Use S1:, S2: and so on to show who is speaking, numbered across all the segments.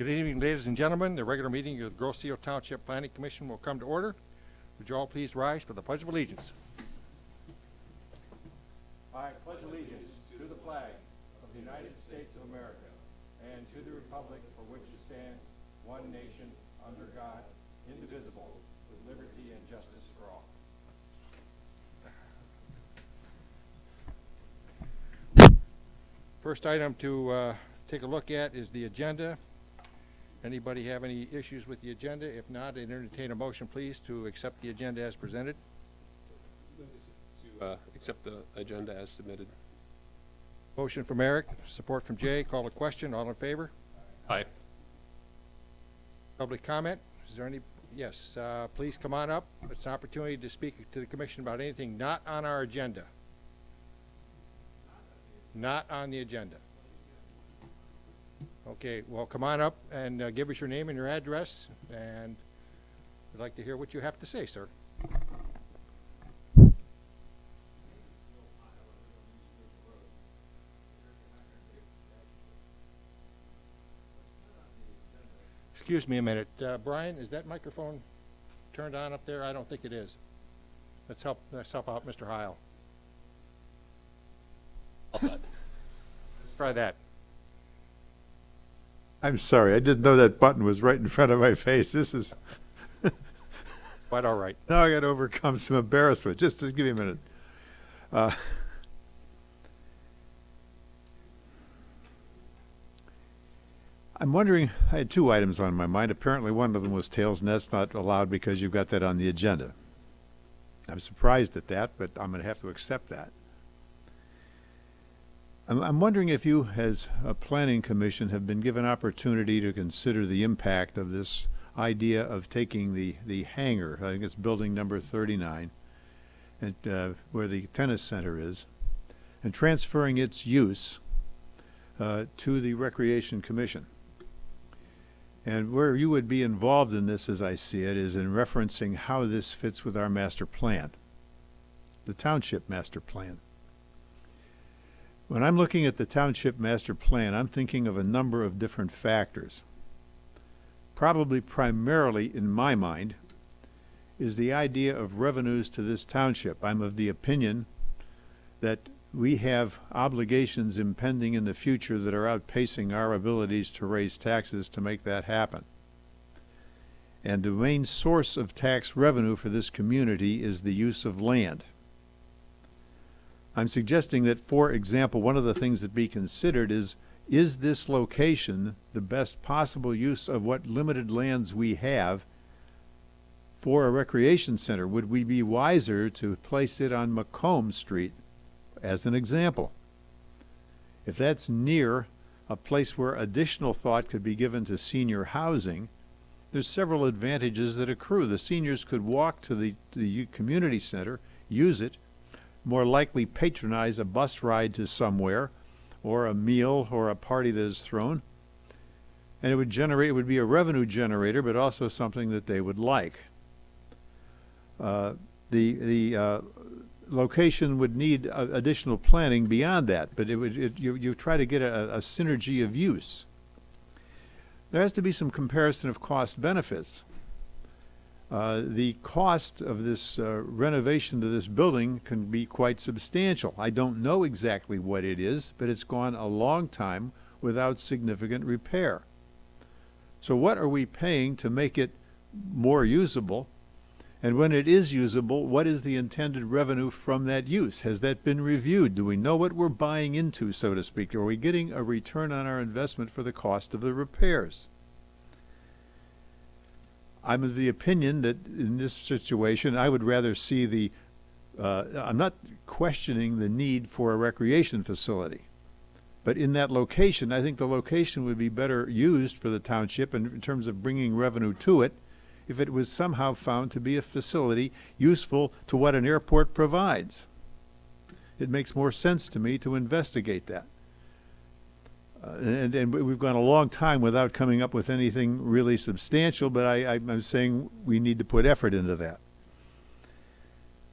S1: Good evening, ladies and gentlemen. The regular meeting of the Grosse Ile Township Planning Commission will come to order. Would you all please rise for the Pledge of Allegiance? I pledge allegiance to the flag of the United States of America and to the republic for which it stands, one nation, under God, indivisible, with liberty and justice for all. First item to take a look at is the agenda. Anybody have any issues with the agenda? If not, I'd entertain a motion, please, to accept the agenda as presented.
S2: To accept the agenda as submitted.
S1: Motion from Eric, support from Jay. Call a question. All in favor?
S2: Aye.
S1: Public comment? Is there any? Yes. Please come on up. It's an opportunity to speak to the commission about anything not on our agenda. Not on the agenda. Okay, well, come on up and give us your name and your address, and we'd like to hear what you have to say, sir. Excuse me a minute. Brian, is that microphone turned on up there? I don't think it is. Let's help out Mr. Heil.
S2: All set.
S1: Let's try that.
S3: I'm sorry, I didn't know that button was right in front of my face. This is...
S1: Quite all right.
S3: Now I got to overcome some embarrassment. Just give me a minute. I'm wondering, I had two items on my mind. Apparently one of them was tails, and that's not allowed because you've got that on the agenda. I'm surprised at that, but I'm going to have to accept that. I'm wondering if you, as a planning commission, have been given opportunity to consider the impact of this idea of taking the hangar, I think it's building number 39, and where the tennis center is, and transferring its use to the Recreation Commission. And where you would be involved in this, as I see it, is in referencing how this fits with our master plan, the township master plan. When I'm looking at the township master plan, I'm thinking of a number of different factors. Probably primarily, in my mind, is the idea of revenues to this township. I'm of the opinion that we have obligations impending in the future that are outpacing our abilities to raise taxes to make that happen. And the main source of tax revenue for this community is the use of land. I'm suggesting that, for example, one of the things that be considered is this location the best possible use of what limited lands we have for a recreation center? Would we be wiser to place it on Macomb Street, as an example? If that's near a place where additional thought could be given to senior housing, there's several advantages that accrue. The seniors could walk to the community center, use it, more likely patronize a bus ride to somewhere, or a meal or a party that is thrown, and it would be a revenue generator, but also something that they would like. The location would need additional planning beyond that, but you try to get a synergy of use. There has to be some comparison of cost benefits. The cost of this renovation to this building can be quite substantial. I don't know exactly what it is, but it's gone a long time without significant repair. So what are we paying to make it more usable? And when it is usable, what is the intended revenue from that use? Has that been reviewed? Do we know what we're buying into, so to speak? Are we getting a return on our investment for the cost of the repairs? I'm of the opinion that in this situation, I would rather see I'm not questioning the need for a recreation facility, but in that location, I think the location would be better used for the township in terms of bringing revenue to it if it was somehow found to be a facility useful to what an airport provides. It makes more sense to me to investigate that. And we've gone a long time without coming up with anything really substantial, but I'm saying we need to put effort into that.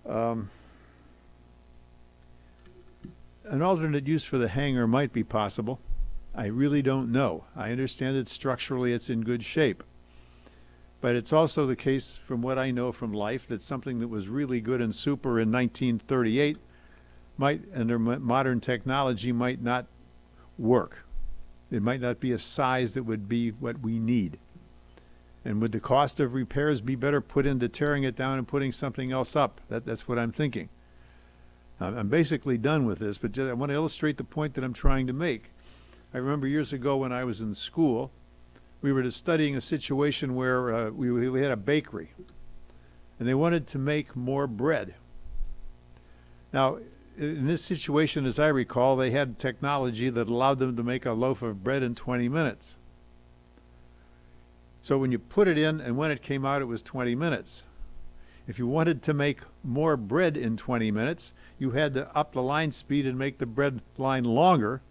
S3: An alternate use for the hangar might be possible. I really don't know. I understand that structurally it's in good shape. But it's also the case, from what I know from life, that something that was really good and super in 1938 might, under modern technology, might not work. It might not be a size that would be what we need. And would the cost of repairs be better put into tearing it down and putting something else up? That's what I'm thinking. I'm basically done with this, but I want to illustrate the point that I'm trying to make. I remember years ago when I was in school, we were studying a situation where we had a bakery, and they wanted to make more bread. Now, in this situation, as I recall, they had technology that allowed them to make a loaf of bread in 20 minutes. So when you put it in and when it came out, it was 20 minutes. If you wanted to make more bread in 20 minutes, you had to up the line speed and make the bread line longer.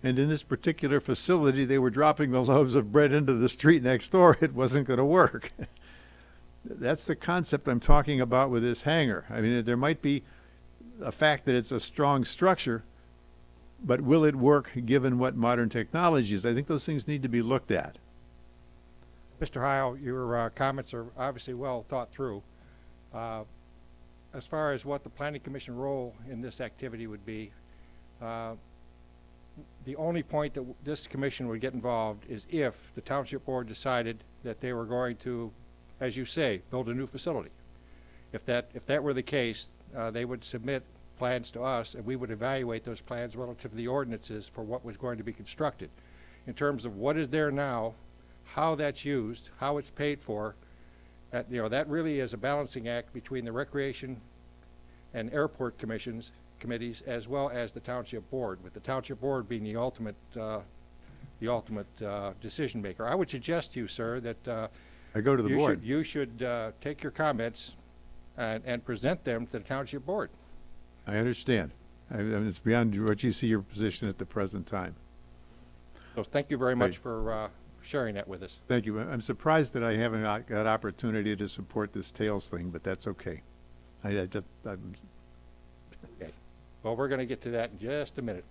S3: And in this particular facility, they were dropping the loaves of bread into the street next door. It wasn't going to work. That's the concept I'm talking about with this hangar. I mean, there might be a fact that it's a strong structure, but will it work given what modern technology is? I think those things need to be looked at.
S4: Mr. Heil, your comments are obviously well thought through. As far as what the Planning Commission role in this activity would be, the only point that this commission would get involved is if the Township Board decided that they were going to, as you say, build a new facility. If that were the case, they would submit plans to us, and we would evaluate those plans relative to the ordinances for what was going to be constructed. In terms of what is there now, how that's used, how it's paid for, that really is a balancing act between the Recreation and Airport committees as well as the Township Board, with the Township Board being the ultimate decision maker. I would suggest to you, sir, that
S3: I go to the board.
S4: You should take your comments and present them to the Township Board.
S3: I understand. I mean, it's beyond what you see your position at the present time.
S4: So thank you very much for sharing that with us.
S3: Thank you. I'm surprised that I haven't got opportunity to support this tails thing, but that's okay. I'm
S4: Okay. Well, we're going to get to that in just a minute.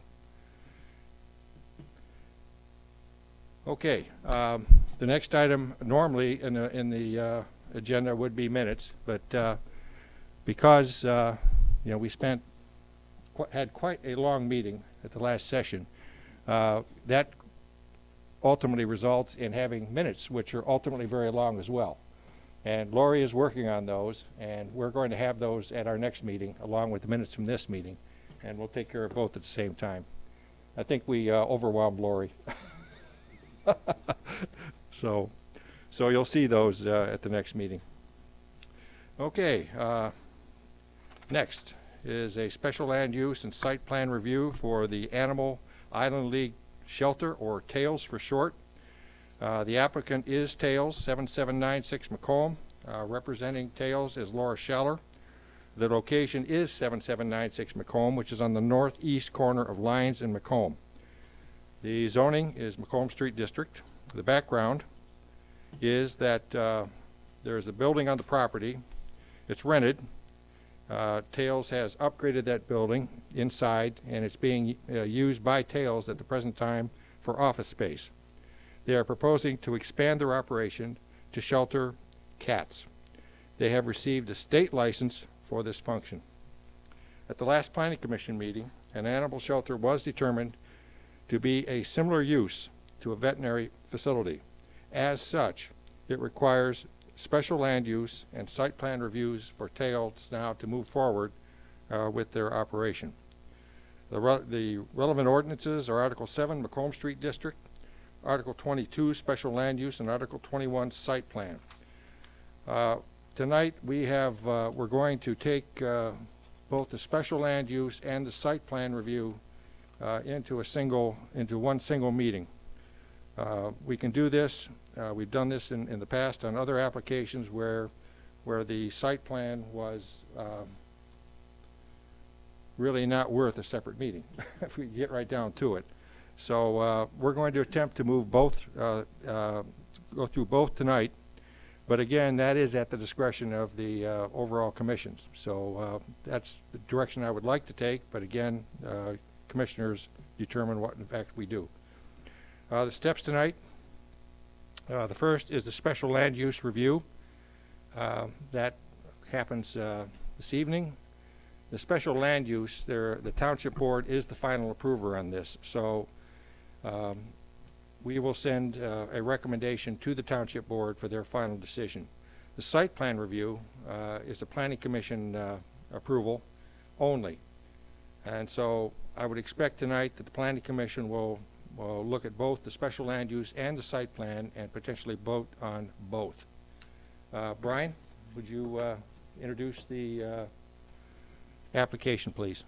S4: Okay. The next item normally in the agenda would be minutes, but because we had quite a long meeting at the last session, that ultimately results in having minutes, which are ultimately very long as well. And Lori is working on those, and we're going to have those at our next meeting, along with the minutes from this meeting, and we'll take care of both at the same time. I think we overwhelmed Lori. So you'll see those at the next meeting. Okay, next is a special land use and site plan review for the Animal Island League Shelter, or TAILS for short. The applicant is TAILS, 7796 Macomb. Representing TAILS is Laura Scheller. The location is 7796 Macomb, which is on the northeast corner of Lyons and Macomb. The zoning is Macomb Street District. The background is that there's a building on the property. It's rented. TAILS has upgraded that building inside, and it's being used by TAILS at the present time for office space. They are proposing to expand their operation to shelter cats. They have received a state license for this function. At the last Planning Commission meeting, an animal shelter was determined to be a similar use to a veterinary facility. As such, it requires special land use and site plan reviews for TAILS now to move forward with their operation. The relevant ordinances are Article 7, Macomb Street District, Article 22, Special Land Use, and Article 21, Site Plan. Tonight we're going to take both the special land use and the site plan review into one single meeting. We can do this. We've done this in the past on other applications where the site plan was really not worth a separate meeting, if we get right down to it. So we're going to attempt to move both, go through both tonight. But again, that is at the discretion of the overall commissions. So that's the direction I would like to take. But again, commissioners determine what in fact we do. The steps tonight, the first is the special land use review. That happens this evening. The special land use, the township board is the final approver on this. So we will send a recommendation to the township board for their final decision. The site plan review is a planning commission approval only. And so I would expect tonight that the planning commission will look at both the special land use and the site plan and potentially vote on both. Brian, would you introduce the application, please?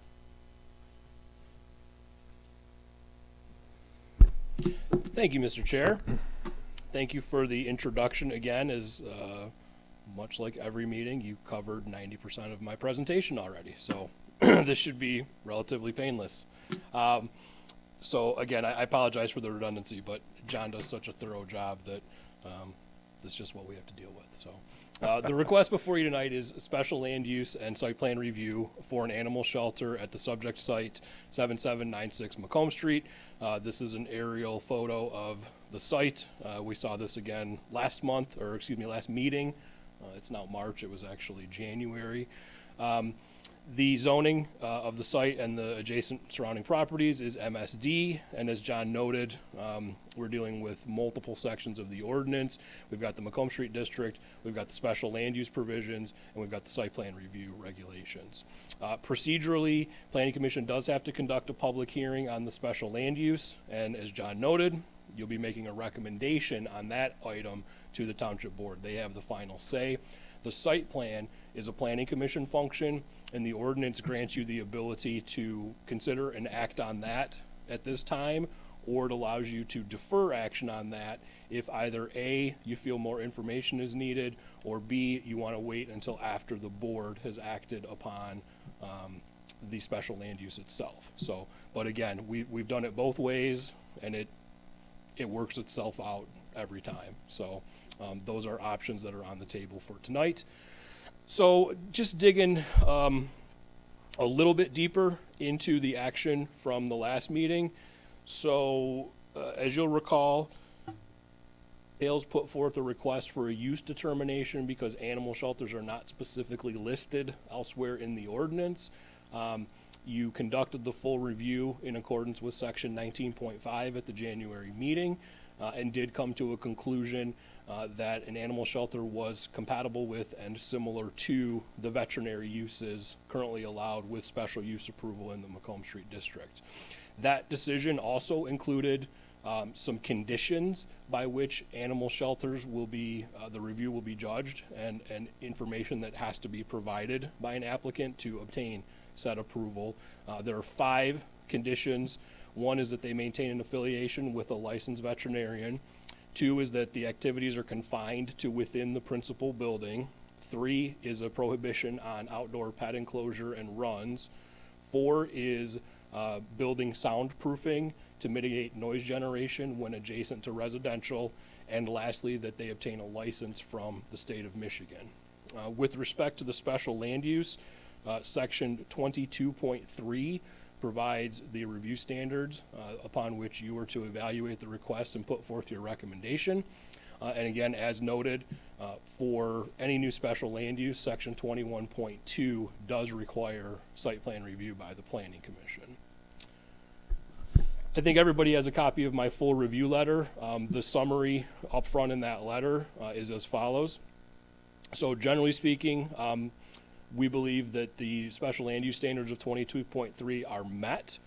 S2: Thank you, Mr. Chair. Thank you for the introduction again. As much like every meeting, you covered 90% of my presentation already, so this should be relatively painless. So again, I apologize for the redundancy, but John does such a thorough job that that's just what we have to deal with. So the request before you tonight is a special land use and site plan review for an animal shelter at the subject site 7796 Macomb Street. This is an aerial photo of the site. We saw this again last meeting. It's now March, it was actually January. The zoning of the site and the adjacent surrounding properties is MSD, and as John noted, we're dealing with multiple sections of the ordinance. We've got the Macomb Street District, we've got the special land use provisions, and we've got the site plan review regulations. Procedurally, Planning Commission does have to conduct a public hearing on the special land use, and as John noted, you'll be making a recommendation on that item to the Township Board. They have the final say. The site plan is a Planning Commission function, and the ordinance grants you the ability to consider and act on that at this time, or it allows you to defer action on that if either A, you feel more information is needed, or B, you want to wait until after the board has acted upon the special land use itself. So, but again, we've done it both ways, and it works itself out every time. So those are options that are on the table for tonight. So just digging a little bit deeper into the action from the last meeting. So as you'll recall, Hales put forth a request for a use determination because animal shelters are not specifically listed elsewhere in the ordinance. You conducted the full review in accordance with section 19.5 at the January meeting and did come to a conclusion that an animal shelter was compatible with and similar to the veterinary uses currently allowed with special use approval in the Macomb Street District. That decision also included some conditions by which animal shelters will be, the review will be judged, and information that has to be provided by an applicant to obtain said approval. There are 5 conditions. One is that they maintain an affiliation with a licensed veterinarian. 2 is that the activities are confined to within the principal building. 3 is a prohibition on outdoor pet enclosure and runs. 4 is building soundproofing to mitigate noise generation when adjacent to residential. And lastly, that they obtain a license from the state of Michigan. With respect to the special land use, section 22.3 provides the review standards upon which you are to evaluate the request and put forth your recommendation. And again, as noted, for any new special land use, section 21.2 does require site plan review by the Planning Commission. I think everybody has a copy of my full review letter. The summary up front in that letter is as follows. So generally speaking, we believe that the special land use standards of 22.3 are met.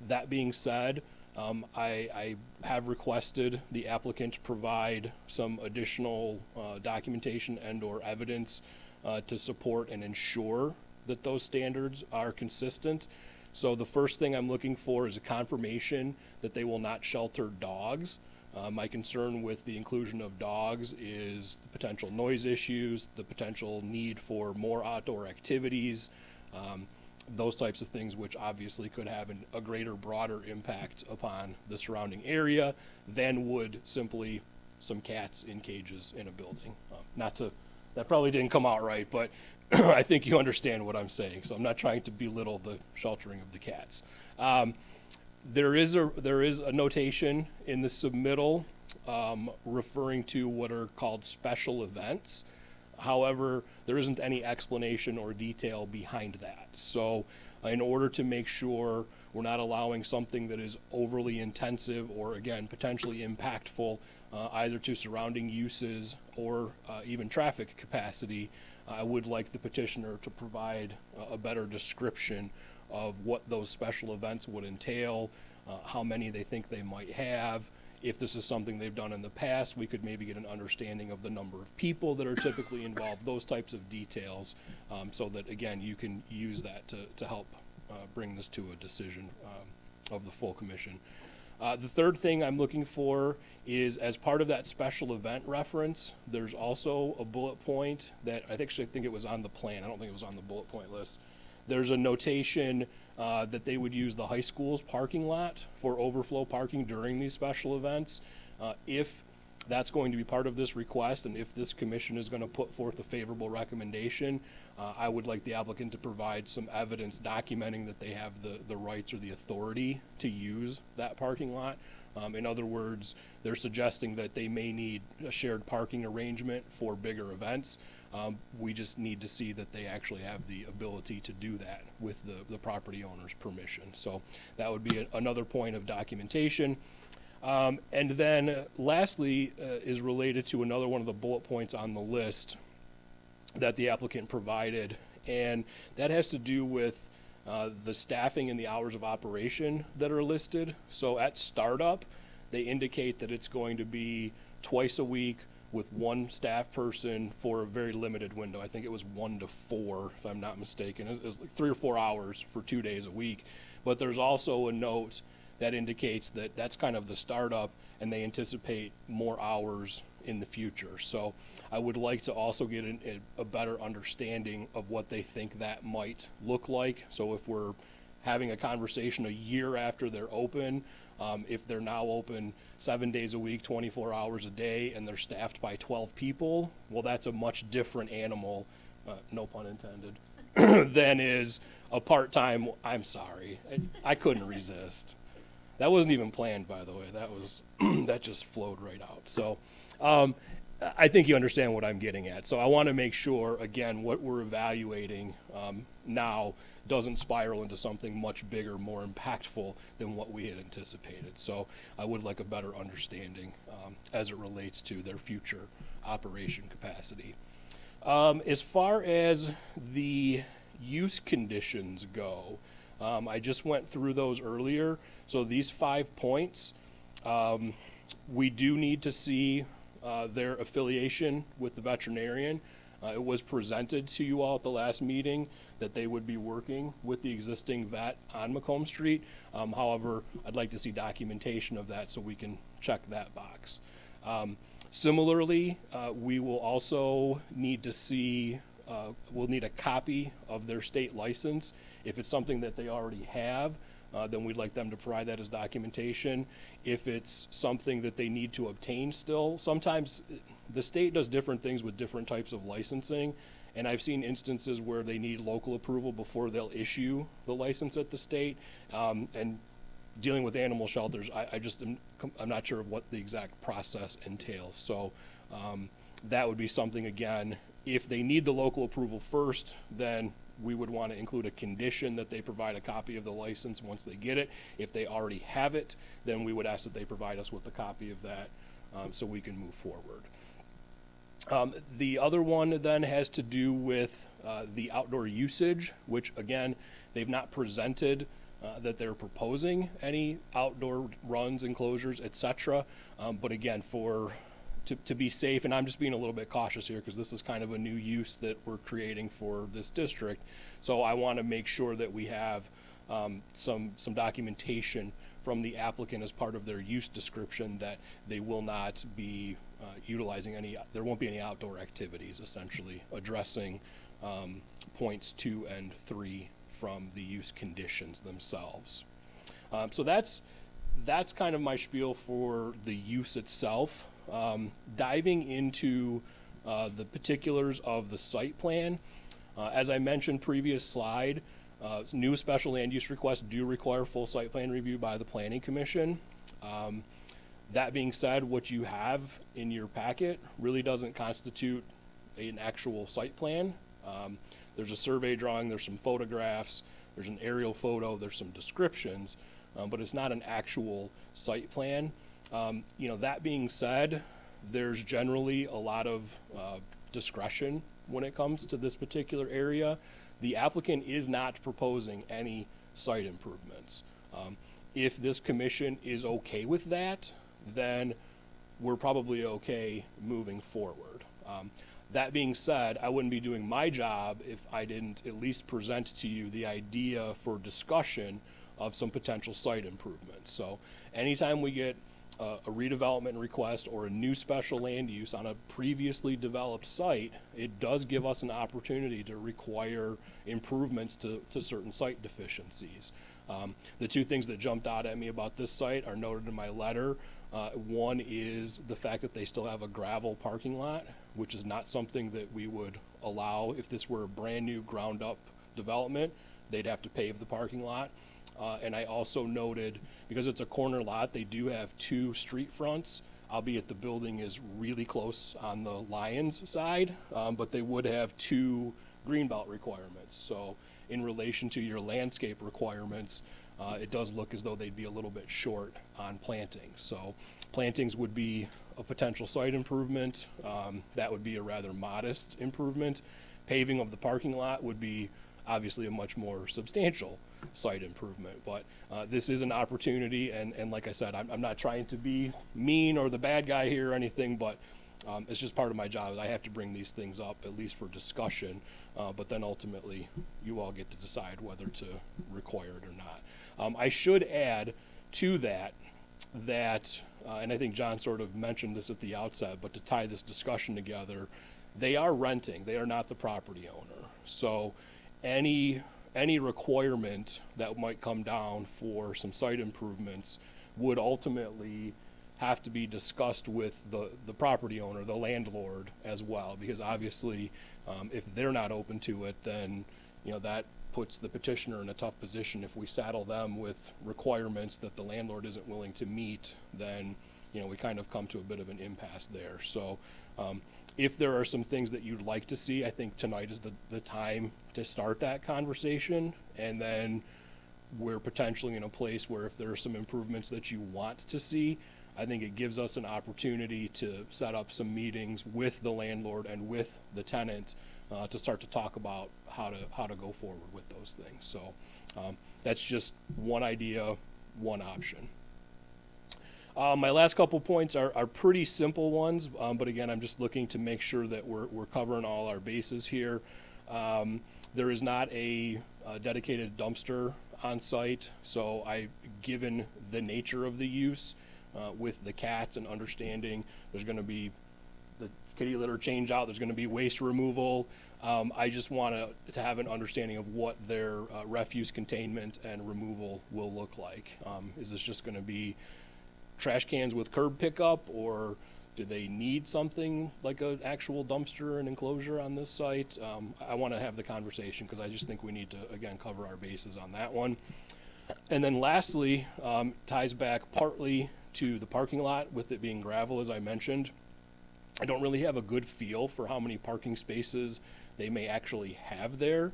S2: That being said, I have requested the applicant provide some additional documentation and or evidence to support and ensure that those standards are consistent. So the first thing I'm looking for is a confirmation that they will not shelter dogs. My concern with the inclusion of dogs is the potential noise issues, the potential need for more outdoor activities, those types of things which obviously could have a greater, broader impact upon the surrounding area than would simply some cats in cages in a building. That probably didn't come out right, but I think you understand what I'm saying, so I'm not trying to belittle the sheltering of the cats. There is a notation in the submittal referring to what are called special events. However, there isn't any explanation or detail behind that. So in order to make sure we're not allowing something that is overly intensive or, again, potentially impactful either to surrounding uses or even traffic capacity, I would like the petitioner to provide a better description of what those special events would entail, how many they think they might have. If this is something they've done in the past, we could maybe get an understanding of the number of people that are typically involved, those types of details, so that, again, you can use that to help bring this to a decision of the full commission. The third thing I'm looking for is, as part of that special event reference, there's also a bullet point that I think it was on the plan. I don't think it was on the bullet point list. There's a notation that they would use the high school's parking lot for overflow parking during these special events. If that's going to be part of this request, and if this commission is going to put forth a favorable recommendation, I would like the applicant to provide some evidence documenting that they have the rights or the authority to use that parking lot. In other words, they're suggesting that they may need a shared parking arrangement for bigger events. We just need to see that they actually have the ability to do that with the property owner's permission. So that would be another point of documentation. And then lastly is related to another one of the bullet points on the list that the applicant provided, and that has to do with the staffing and the hours of operation that are listed. So at startup, they indicate that it's going to be twice a week with one staff person for a very limited window. I think it was 1 to 4, if I'm not mistaken. It was like 3 or 4 hours for 2 days a week. But there's also a note that indicates that that's kind of the startup, and they anticipate more hours in the future. So I would like to also get a better understanding of what they think that might look like. So if we're having a conversation a year after they're open, if they're now open 7 days a week, 24 hours a day, and they're staffed by 12 people, well, that's a much different animal, no pun intended, than is a part-time. I'm sorry, I couldn't resist. That wasn't even planned, by the way. That was that just flowed right out. So I think you understand what I'm getting at. So I want to make sure, again, what we're evaluating now doesn't spiral into something much bigger, more impactful than what we had anticipated. So I would like a better understanding as it relates to their future operation capacity. As far as the use conditions go, I just went through those earlier. So these 5 points, we do need to see their affiliation with the veterinarian. It was presented to you all at the last meeting that they would be working with the existing vet on Macomb Street. However, I'd like to see documentation of that so we can check that box. Similarly, we will also need to see, we'll need a copy of their state license. If it's something that they already have, then we'd like them to provide that as documentation. If it's something that they need to obtain still, sometimes the state does different things with different types of licensing, and I've seen instances where they need local approval before they'll issue the license at the state. And dealing with animal shelters, I'm not sure of what the exact process entails. So that would be something, again, if they need the local approval first, then we would want to include a condition that they provide a copy of the license once they get it. If they already have it, then we would ask that they provide us with a copy of that so we can move forward. The other one then has to do with the outdoor usage, which, again, they've not presented that they're proposing any outdoor runs, enclosures, etc. But again, to be safe, and I'm just being a little bit cautious here because this is kind of a new use that we're creating for this district. So I want to make sure that we have some documentation from the applicant as part of their use description that they will not be utilizing there won't be any outdoor activities, essentially addressing points 2 and 3 from the use conditions themselves. So that's kind of my spiel for the use itself. Diving into the particulars of the site plan, as I mentioned previous slide, New special land use requests do require full site plan review by the Planning Commission. That being said, what you have in your packet really doesn't constitute an actual site plan. There's a survey drawing, there's some photographs, there's an aerial photo, there's some descriptions, but it's not an actual site plan. That being said, there's generally a lot of discretion when it comes to this particular area. The applicant is not proposing any site improvements. If this commission is okay with that, then we're probably okay moving forward. That being said, I wouldn't be doing my job if I didn't at least present to you the idea for discussion of some potential site improvements. So anytime we get a redevelopment request or a new special land use on a previously developed site, it does give us an opportunity to require improvements to certain site deficiencies. The two things that jumped out at me about this site are noted in my letter. One is the fact that they still have a gravel parking lot, which is not something that we would allow if this were a brand new ground up development. They'd have to pave the parking lot. And I also noted, because it's a corner lot, they do have two street fronts, albeit the building is really close on the Lions side, but they would have two greenbelt requirements. So in relation to your landscape requirements, it does look as though they'd be a little bit short on plantings. So plantings would be a potential site improvement. That would be a rather modest improvement. Paving of the parking lot would be obviously a much more substantial site improvement. But this is an opportunity, and like I said, I'm not trying to be mean or the bad guy here or anything, but it's just part of my job. I have to bring these things up, at least for discussion, but then ultimately you all get to decide whether to require it or not. I should add to that, and I think John sort of mentioned this at the outset, but to tie this discussion together, they are renting, they are not the property owner. So any requirement that might come down for some site improvements would ultimately have to be discussed with the property owner, the landlord as well, because obviously if they're not open to it, then that puts the petitioner in a tough position. If we saddle them with requirements that the landlord isn't willing to meet, then we kind of come to a bit of an impasse there. So if there are some things that you'd like to see, I think tonight is the time to start that conversation, and then we're potentially in a place where if there are some improvements that you want to see, I think it gives us an opportunity to set up some meetings with the landlord and with the tenant to start to talk about how to go forward with those things. So that's just one idea, one option. My last couple points are pretty simple ones, but again, I'm just looking to make sure that we're covering all our bases here. There is not a dedicated dumpster on site, so given the nature of the use, with the cats and understanding there's going to be the kitty litter change out, there's going to be waste removal. I just want to have an understanding of what their refuse containment and removal will look like. Is this just going to be trash cans with curb pickup, or do they need something like an actual dumpster and enclosure on this site? I want to have the conversation because I just think we need to, again, cover our bases on that one. And then lastly, ties back partly to the parking lot with it being gravel, as I mentioned. I don't really have a good feel for how many parking spaces they may actually have there.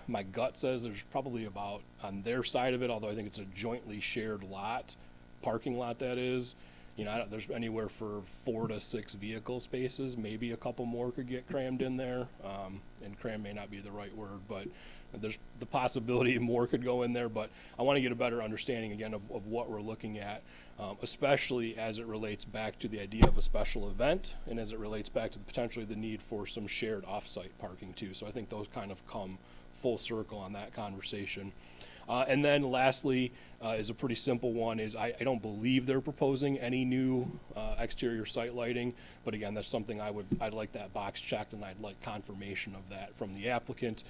S2: My gut says there's probably about, on their side of it, although I think it's a jointly shared lot, parking lot that is, there's anywhere for 4 to 6 vehicle spaces. Maybe a couple more could get crammed in there, and cram may not be the right word, but there's the possibility more could go in there. But I want to get a better understanding again of what we're looking at, especially as it relates back to the idea of a special event, and as it relates back to potentially the need for some shared off-site parking too. So I think those kind of come full circle on that conversation. And then lastly, is a pretty simple one, is I don't believe they're proposing any new exterior site lighting, but again, that's something I'd like that box checked, and I'd like confirmation of that from the applicant,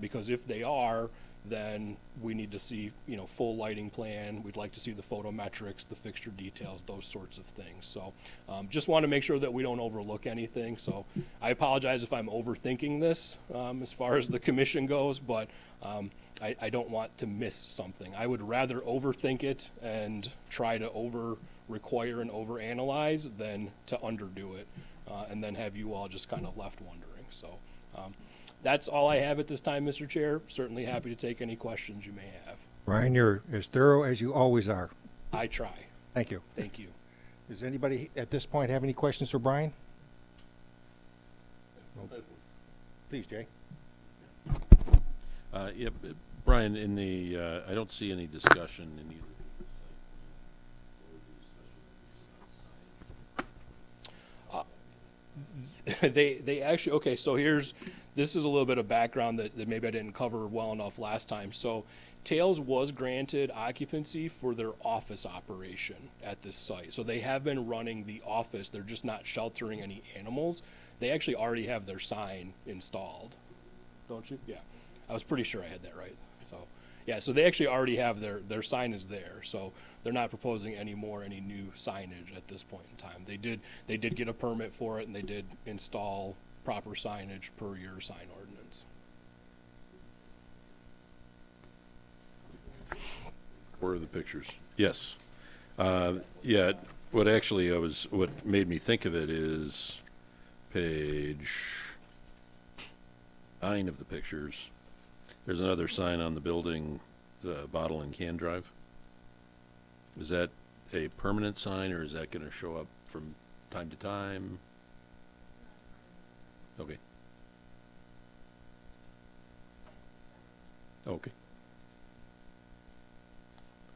S2: because if they are, then we need to see, full lighting plan. We'd like to see the photometrics, the fixture details, those sorts of things. So just want to make sure that we don't overlook anything. So I apologize if I'm overthinking this as far as the commission goes, but I don't want to miss something. I would rather overthink it and try to over-require and over-analyze than to underdo it and then have you all just kind of left wondering. So that's all I have at this time, Mr. Chair. Certainly happy to take any questions you may have.
S4: Brian, you're as thorough as you always are.
S2: I try.
S4: Thank you.
S2: Thank you.
S4: Does anybody at this point have any questions for Brian? No. Please, Jay.
S5: Yep, Brian, in the, I don't see any discussion in either.
S2: They actually, okay, so this is a little bit of background that maybe I didn't cover well enough last time. So Tails was granted occupancy for their office operation at this site. So they have been running the office. They're just not sheltering any animals. They actually already have their sign installed. Don't you? Yeah. I was pretty sure I had that right. So yeah, so they actually already have their sign is there. So they're not proposing any new signage at this point in time. They did get a permit for it, and they did install proper signage per your sign ordinance.
S5: Where are the pictures? Yes. Yeah, what made me think of it is page 9 of the pictures. There's another sign on the building, the bottle and can drive. Is that a permanent sign, or is that going to show up from time to time? Okay. Okay.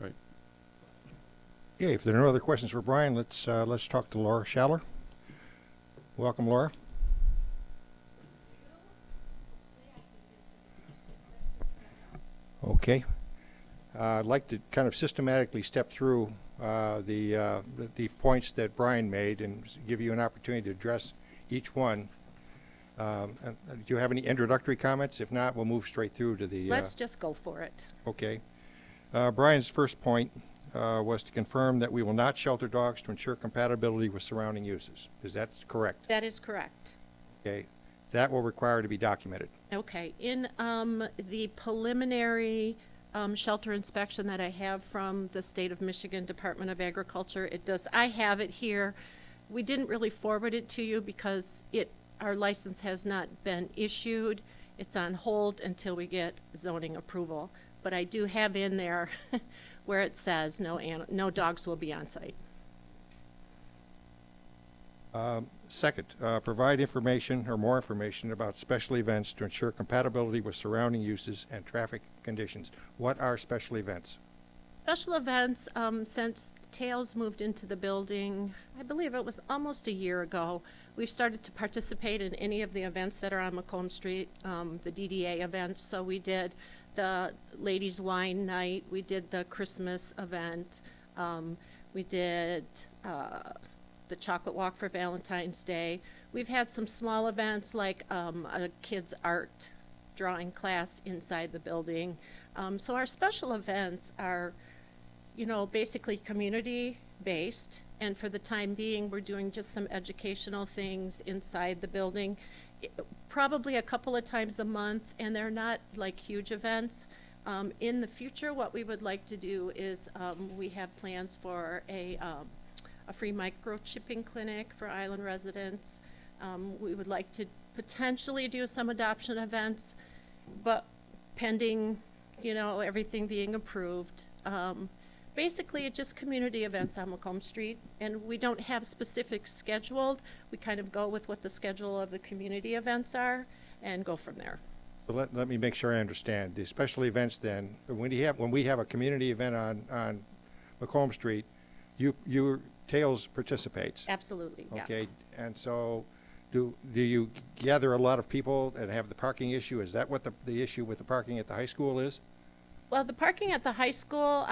S5: All right.
S4: Okay, if there are no other questions for Brian, let's talk to Laura Schaller. Welcome, Laura. Okay. I'd like to kind of systematically step through the points that Brian made and give you an opportunity to address each one. And do you have any introductory comments? If not, we'll move straight through to the...
S6: Let's just go for it.
S4: Okay. Brian's first point was to confirm that we will not shelter dogs to ensure compatibility with surrounding uses. Is that correct?
S6: That is correct.
S4: Okay. That will require to be documented.
S6: Okay. In the preliminary shelter inspection that I have from the State of Michigan Department of Agriculture, I have it here. We didn't really forward it to you because our license has not been issued. It's on hold until we get zoning approval. But I do have in there where it says no dogs will be on site.
S4: Second, provide information or more information about special events to ensure compatibility with surrounding uses and traffic conditions. What are special events?
S6: Special events, since Tails moved into the building, I believe it was almost a year ago, we've started to participate in any of the events that are on Macomb Street, the DDA events. So we did the Ladies' Wine Night, we did the Christmas event, we did the Chocolate Walk for Valentine's Day. We've had some small events like a kids' art drawing class inside the building. So our special events are, basically community-based, and for the time being, we're doing just some educational things inside the building, probably a couple of times a month, and they're not like huge events. In the future, what we would like to do is we have plans for a free microchipping clinic for island residents. We would like to potentially do some adoption events, but pending, everything being approved. Basically, it's just community events on Macomb Street, and we don't have specifics scheduled. We kind of go with what the schedule of the community events are and go from there.
S4: So let me make sure I understand. The special events then, when we have a community event on Macomb Street, your Tails participates.
S6: Absolutely, yeah.
S4: Okay, and so do you gather a lot of people and have the parking issue? Is that what the issue with the parking at the high school is?
S6: Well, the parking at the high school,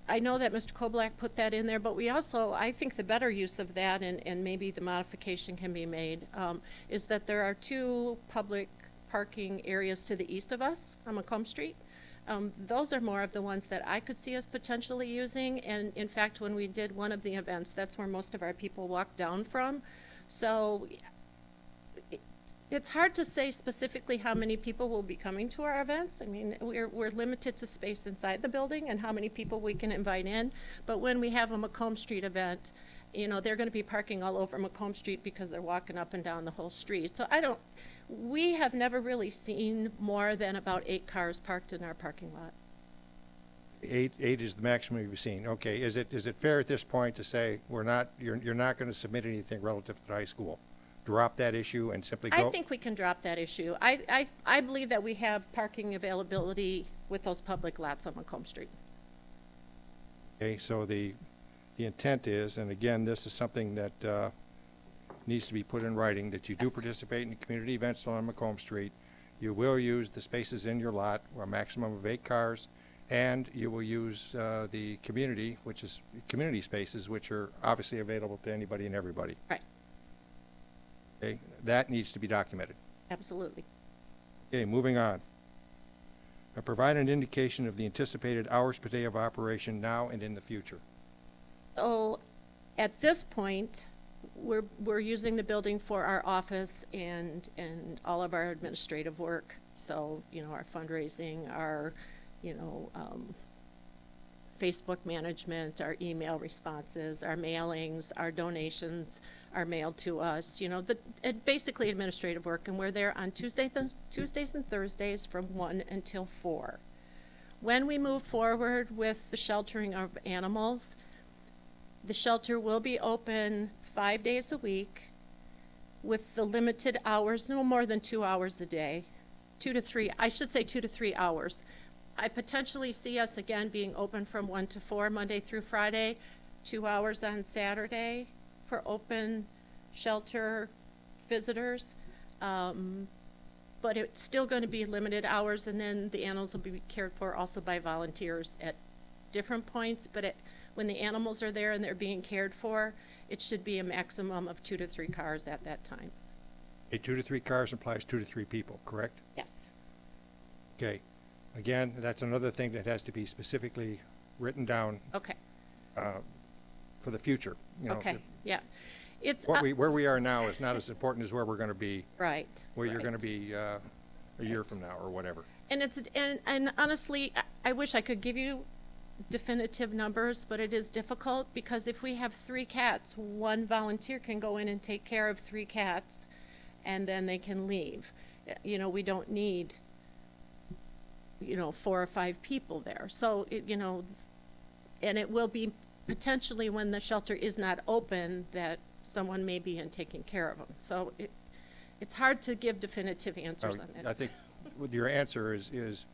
S6: I know that Mr. Koblak put that in there, but we also, I think the better use of that, and maybe the modification can be made, is that there are two public parking areas to the east of us on Macomb Street. Those are more of the ones that I could see us potentially using, and in fact, when we did one of the events, that's where most of our people walked down from. So it's hard to say specifically how many people will be coming to our events. I mean, we're limited to space inside the building and how many people we can invite in. But when we have a Macomb Street event, you know, they're going to be parking all over Macomb Street because they're walking up and down the whole street. So we have never really seen more than about 8 cars parked in our parking lot.
S4: Eight is the maximum you've seen. Okay, is it fair at this point to say you're not going to submit anything relative to the high school? Drop that issue and simply go?
S6: I think we can drop that issue. I believe that we have parking availability with those public lots on Macomb Street.
S4: Okay, so the intent is, and again, this is something that needs to be put in writing, that you do
S6: Yes.
S4: participate in community events on Macomb Street. You will use the spaces in your lot, a maximum of 8 cars, and you will use the community, which is community spaces, which are obviously available to anybody and everybody.
S6: Right,
S4: Okay, that needs to be documented.
S6: absolutely.
S4: Okay, moving on. Provide an indication of the anticipated hours per day of operation now and in the future.
S6: So at this point, we're using the building for our office and all of our administrative work. So, you know, our fundraising, our, you know, Facebook management, our email responses, our mailings, our donations are mailed to us, you know, basically administrative work. And we're there on Tuesdays and Thursdays from 1 until 4. When we move forward with the sheltering of animals, the shelter will be open 5 days a week with the limited hours, no more than 2 hours a day. 2 to 3 hours. I potentially see us again being open from 1 to 4, Monday through Friday, 2 hours on Saturday for open shelter visitors. But it's still going to be limited hours, and then the animals will be cared for also by volunteers at different points. But when the animals are there and they're being cared for, it should be a maximum of 2 to 3 cars at that time.
S4: 2 to 3 cars implies 2 to 3 people, correct?
S6: Yes.
S4: Okay. Again, that's another thing that has to be specifically written down
S6: Okay.
S4: for the future. You know,
S6: Okay. Yeah. It's
S4: where we are now is not as important as where we're going to be,
S6: right.
S4: where you're
S6: right.
S4: going to be a year from now or whatever.
S6: And honestly, I wish I could give you definitive numbers, but it is difficult because if we have 3 cats, one volunteer can go in and take care of 3 cats, and then they can leave. You know, we don't need, you know, 4 or 5 people there. So, you know, and it will be potentially when the shelter is not open that someone may be in taking care of them. So it's hard to give definitive answers on that.
S4: I think with your answer is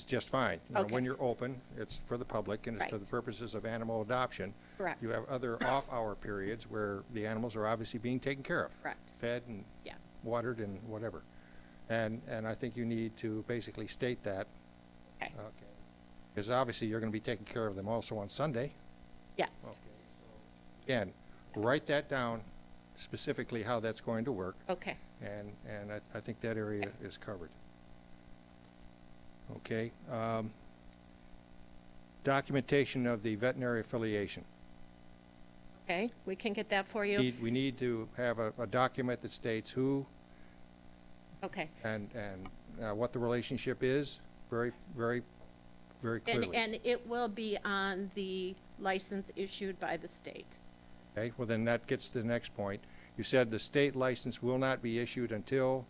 S4: just fine. You know,
S6: Okay.
S4: when you're open, it's for the public and it's for
S6: Right.
S4: the purposes of animal adoption.
S6: Correct.
S4: You have other off-hour periods where the animals are obviously being taken care of.
S6: Correct.
S4: Fed and
S6: Yeah.
S4: watered and whatever. And I think you need to basically state that.
S6: Okay.
S4: Okay. Because obviously you're going to be taking care of them also on Sunday.
S6: Yes.
S4: Again, write that down specifically how that's going to work.
S6: Okay.
S4: And I think that area is covered. Okay. Documentation of the veterinary affiliation.
S6: Okay. We can get that for you.
S4: We need to have a document that states who
S6: Okay.
S4: and what the relationship is, very, very, very clearly.
S6: And it will be on the license issued by the state.
S4: Okay, well then that gets to the next point. You said the state license will not be issued until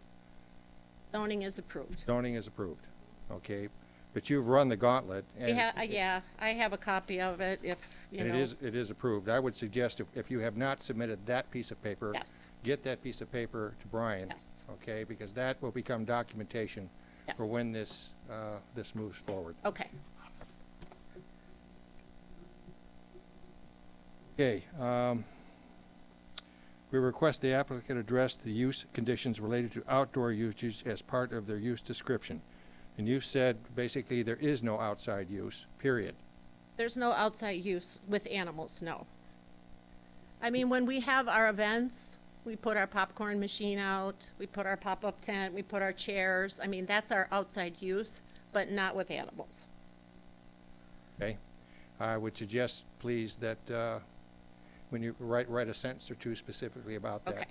S6: Zoning is approved.
S4: zoning is approved. Okay, but you've run the gauntlet and.
S6: Yeah, I have a copy of it if, you
S4: And
S6: know.
S4: it is approved. I would suggest if you have not submitted that piece of paper.
S6: Yes.
S4: Get that piece of paper to Brian.
S6: Yes.
S4: Okay, because that will become documentation for
S6: Yes.
S4: when this moves forward.
S6: Okay.
S4: Okay, we request the applicant address the use conditions related to outdoor usage as part of their use description. And you've said basically there is no outside use, period.
S6: There's no outside use with animals, no. I mean, when we have our events, we put our popcorn machine out, we put our pop-up tent, we put our chairs. I mean, that's our outside use. but not with animals.
S4: Okay? I would suggest, please, that when you write a sentence or two specifically about that.
S6: Okay.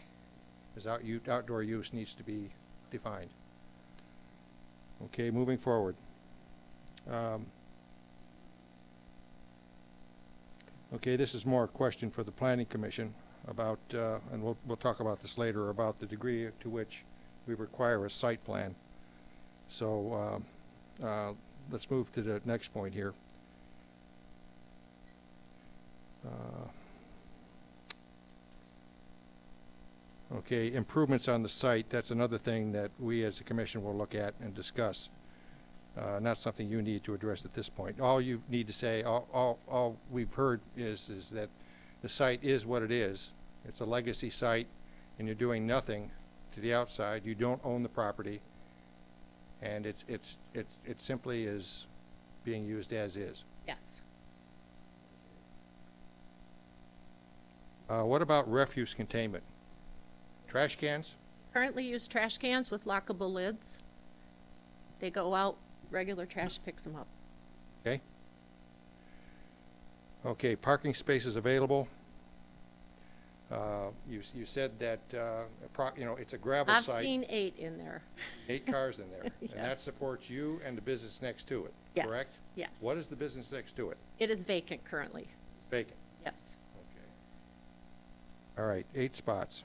S4: Because outdoor use needs to be defined. Okay, moving forward. Okay, this is more a question for the Planning Commission about, and we'll talk about this later, about the degree to which we require a site plan. So let's move to the next point here. Okay, improvements on the site, that's another thing that we as a commission will look at and discuss. Not something you need to address at this point. All you need to say, all we've heard is that the site is what it is. It's a legacy site, and you're doing nothing to the outside. You don't own the property, and it simply is being used as is.
S6: Yes.
S4: What about refuse containment? Trash cans?
S6: Currently use trash cans with lockable lids. They go out, regular trash picks them up.
S4: Okay. Okay, parking spaces available. You said that, it's a gravel
S6: I've
S4: site.
S6: seen 8 in there.
S4: 8 cars in there. And that
S6: Yes.
S4: supports you and the business next to it,
S6: Yes.
S4: correct?
S6: Yes.
S4: What is the business next to it?
S6: It is vacant currently.
S4: Vacant.
S6: Yes.
S4: Okay. All right, 8 spots.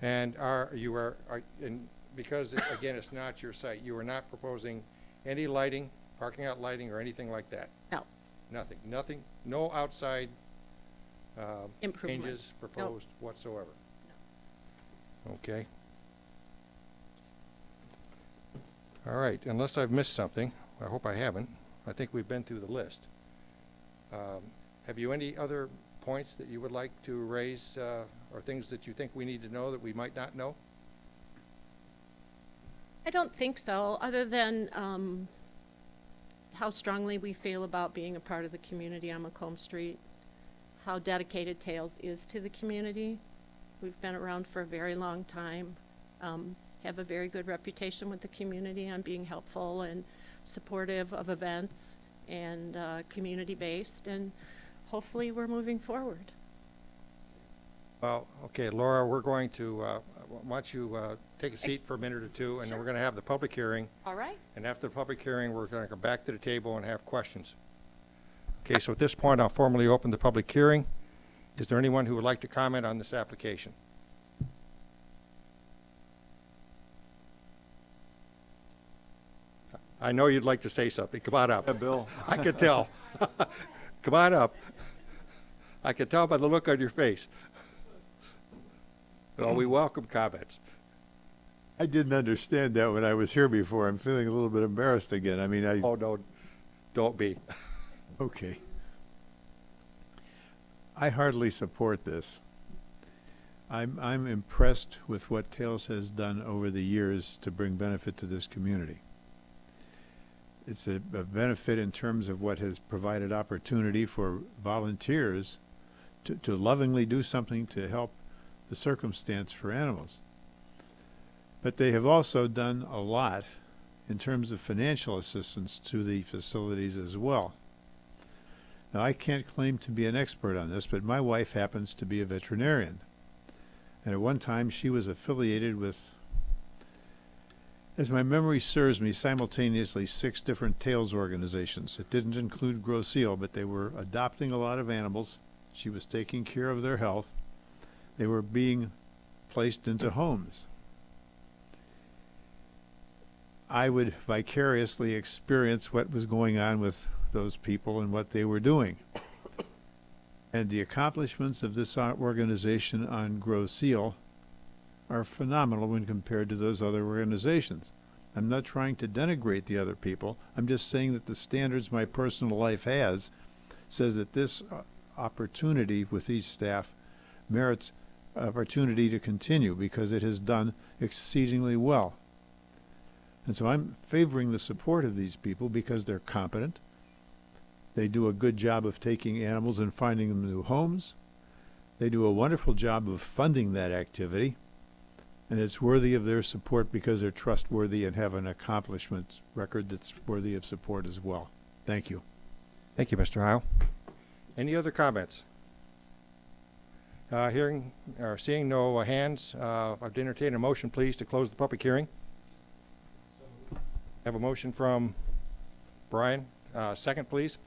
S4: And because, again, it's not your site, you are not proposing any lighting, parking lot lighting, or anything like that?
S6: No.
S4: Nothing, no outside
S6: Improvement.
S4: changes proposed whatsoever? Okay. All right, unless I've missed something, I hope I haven't. I think we've been through the list. Have you any other points that you would like to raise, or things that you think we need to know that we might not know?
S6: I don't think so, other than how strongly we feel about being a part of the community on Macomb Street, how dedicated Tales is to the community. We've been around for a very long time, have a very good reputation with the community on being helpful and supportive of events and community-based, and hopefully we're moving forward.
S4: Well, okay, Laura, we're going to, why don't you take a seat for a minute or two, and then we're going to have the public hearing.
S6: All right.
S4: And after the public hearing, we're going to come back to the table and have questions. Okay, so at this point, I'll formally open the public hearing. Is there anyone who would like to comment on this application? I know you'd like to say something. Come on up.
S1: Yeah, Bill.
S4: I could tell. Come on up. I can tell by the look on your face. Well, we welcome comments.
S3: I didn't understand that when I was here before. I'm feeling a little bit embarrassed again. I mean,
S4: Oh, no, don't be.
S3: okay. I heartily support this. I'm impressed with what Tales has done over the years to bring benefit to this community. It's a benefit in terms of what has provided opportunity for volunteers to lovingly do something to help the circumstance for animals. But they have also done a lot in terms of financial assistance to the facilities as well. Now, I can't claim to be an expert on this, but my wife happens to be a veterinarian. And at one time, she was affiliated with, as my memory serves me, simultaneously 6 different Tales organizations. It didn't include Grosse Ile, but they were adopting a lot of animals. She was taking care of their health. They were being placed into homes. I would vicariously experience what was going on with those people and what they were doing. And the accomplishments of this organization on Grosse Ile are phenomenal when compared to those other organizations. I'm not trying to denigrate the other people. I'm just saying that the standards my personal life has says that this opportunity with these staff merits opportunity to continue because it has done exceedingly well. And so I'm favoring the support of these people because they're competent. They do a good job of taking animals and finding them new homes. They do a wonderful job of funding that activity. And it's worthy of their support because they're trustworthy and have an accomplishments record that's worthy of support as well. Thank you.
S4: Thank you, Mr. Heil. Any other comments? Hearing or seeing no hands, I'd entertain a motion, please, to close the public hearing. Have a motion from Brian. Second, please.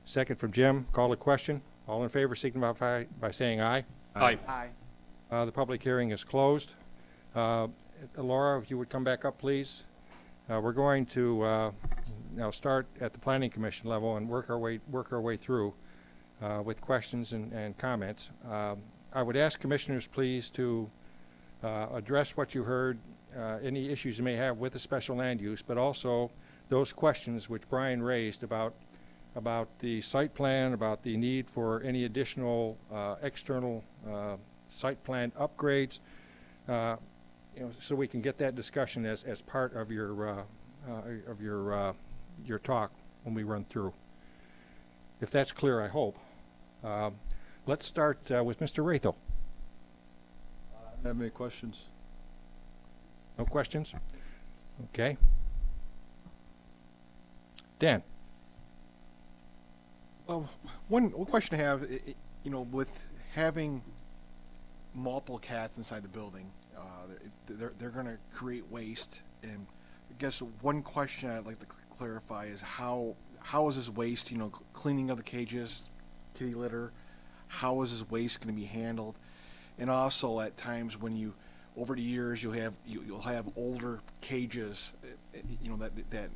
S4: Second from Jim. Call to question. All in favor, signify by saying aye.
S2: Aye.
S4: The public hearing is closed. Laura, if you would come back up, please. We're going to now start at the Planning Commission level and work our way through with questions and comments. I would ask commissioners, please, to address what you heard, any issues you may have with the special land use, but also those questions which Brian raised about the site plan, about the need for any additional external site plan upgrades, so we can get that discussion as part of your talk when we run through. If that's clear, I hope. Let's start with Mr. Rathel.
S7: Have any questions?
S4: No questions? Okay. Dan.
S8: Well, one question I have, with having multiple cats inside the building, they're going to create waste. And I guess one question I'd like to clarify is how is this waste, cleaning of the cages, kitty litter, how is this waste going to be handled? And also at times when over the years you'll have older cages, that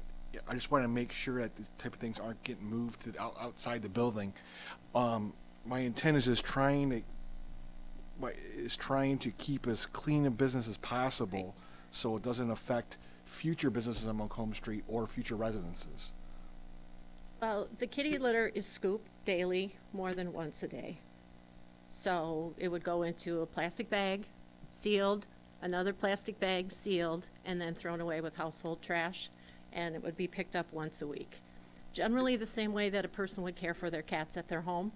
S8: I just want to make sure that these type of things aren't getting moved to outside the building. My intent is trying to keep as clean a business as possible, so it doesn't affect future businesses on Macomb Street or future residences.
S6: Well, the kitty litter is scooped daily, more than once a day. So it would go into a plastic bag, sealed, another plastic bag, sealed, and then thrown away with household trash, and it would be picked up once a week. Generally the same way that a person would care for their cats at their home.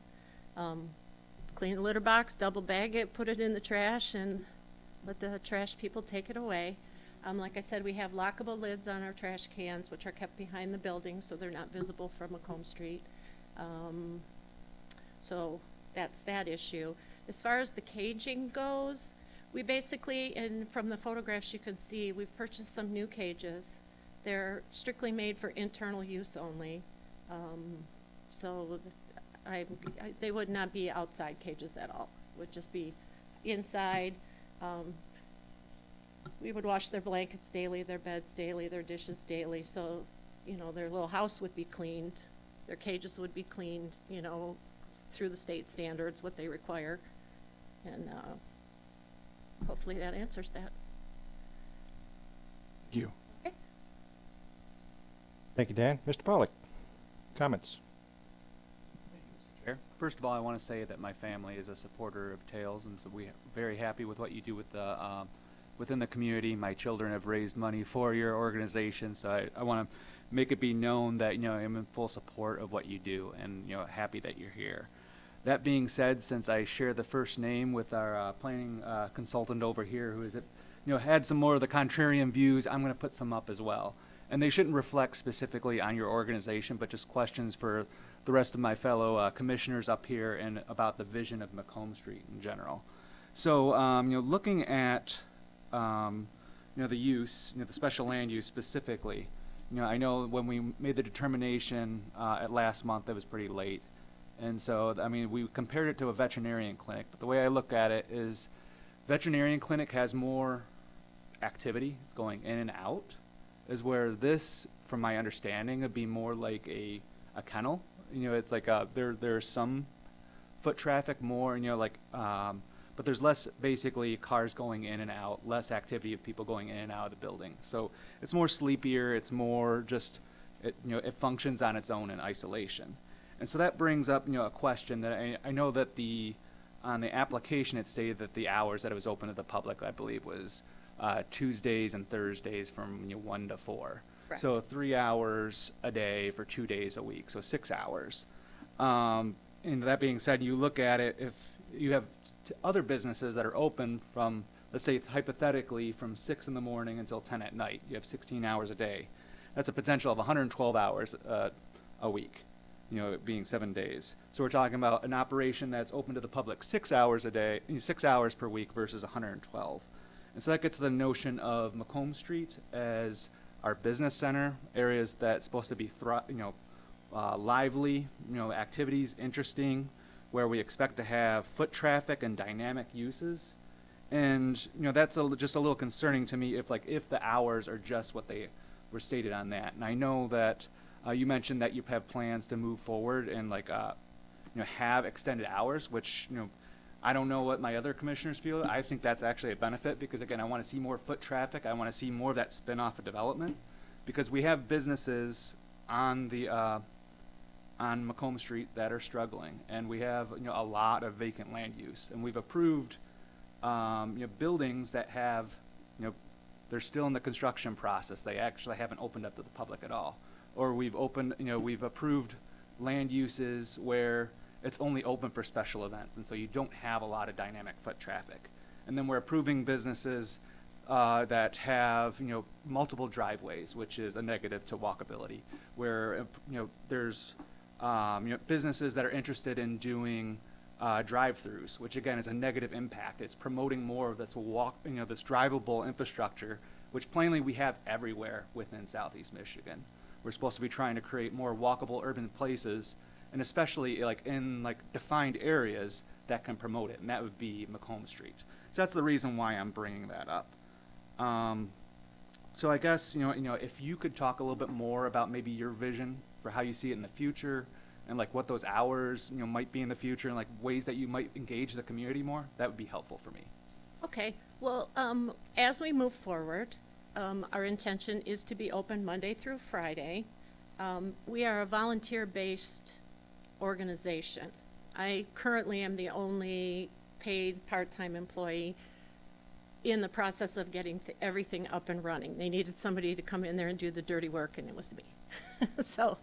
S6: Clean the litter box, double bag it, put it in the trash, and let the trash people take it away. Like I said, we have lockable lids on our trash cans, which are kept behind the building, so they're not visible from Macomb Street. So that's that issue. As far as the caging goes, we basically, and from the photographs you can see, we've purchased some new cages. They're strictly made for internal use only. So they would not be outside cages at all. Would just be inside. We would wash their blankets daily, their beds daily, their dishes daily. So, their little house would be cleaned. Their cages would be cleaned, through the state standards, what they require. And hopefully that answers that.
S8: Thank you.
S6: Okay.
S4: Thank you, Dan. Mr. Pollock, comments?
S9: Chair. First of all, I want to say that my family is a supporter of Tails, and so we're very happy with what you do with the within the community. My children have raised money for your organization, so I want to make it be known that I'm in full support of what you do, and happy that you're here. That being said, since I share the first name with our planning consultant over here, who is had some more of the contrarian views, I'm going to put some up as well. And they shouldn't reflect specifically on your organization, but just questions for the rest of my fellow commissioners up here and about the vision of Macomb Street in general. So, looking at, the use, the special land use specifically, I know when we made the determination at last month, it was pretty late. And so, we compared it to a veterinarian clinic. But the way I look at it is veterinarian clinic has more activity. It's going in and out. Is where this, from my understanding, would be more like a kennel. It's like there's some foot traffic more, but there's less basically cars going in and out, less activity of people going in and out of the building. So it's more sleepier. It's more just, it functions on its own in isolation. And so that brings up, a question that I know that on the application it stated that the hours that it was open to the public, I believe, was Tuesdays and Thursdays from 1 to 4.
S6: Correct.
S9: So 3 hours a day for 2 days a week, so 6 hours. And that being said, you look at it, if you have other businesses that are open from, let's say hypothetically, from 6 in the morning until 10 at night. You have 16 hours a day. That's a potential of 112 hours a week, it being 7 days. So we're talking about an operation that's open to the public 6 hours a day, 6 hours per week versus 112. And so that gets to the notion of Macomb Street as our business center, areas that's supposed to be lively, activities, interesting, where we expect to have foot traffic and dynamic uses. And that's just a little concerning to me if the hours are just what they were stated on that. And I know that you mentioned that you have plans to move forward and have extended hours, which I don't know what my other commissioners feel. I think that's actually a benefit because, again, I want to see more foot traffic. I want to see more of that spin-off of development because we have businesses on Macomb Street that are struggling, and we have a lot of vacant land use, and we've approved buildings that have they're still in the construction process. They actually haven't opened up to the public at all, or we've approved land uses where it's only open for special events, and so you don't have a lot of dynamic foot traffic. And then we're approving businesses that have multiple driveways, which is a negative to walkability. Where there's businesses that are interested in doing drive-throughs, which again is a negative impact. It's promoting more of this this drivable infrastructure, which plainly we have everywhere within Southeast Michigan. We're supposed to be trying to create more walkable urban places, and especially in defined areas that can promote it, and that would be Macomb Street. So that's the reason why I'm bringing that up. So I guess if you could talk a little bit more about maybe your vision for how you see it in the future, and what those hours might be in the future, and ways that you might engage the community more, that would be helpful for me.
S6: Okay, well, as we move forward, our intention is to be open Monday through Friday. We are a volunteer-based organization. I currently am the only paid part-time employee in the process of getting everything up and running. They needed somebody to come in there and do the dirty work, and it was me. So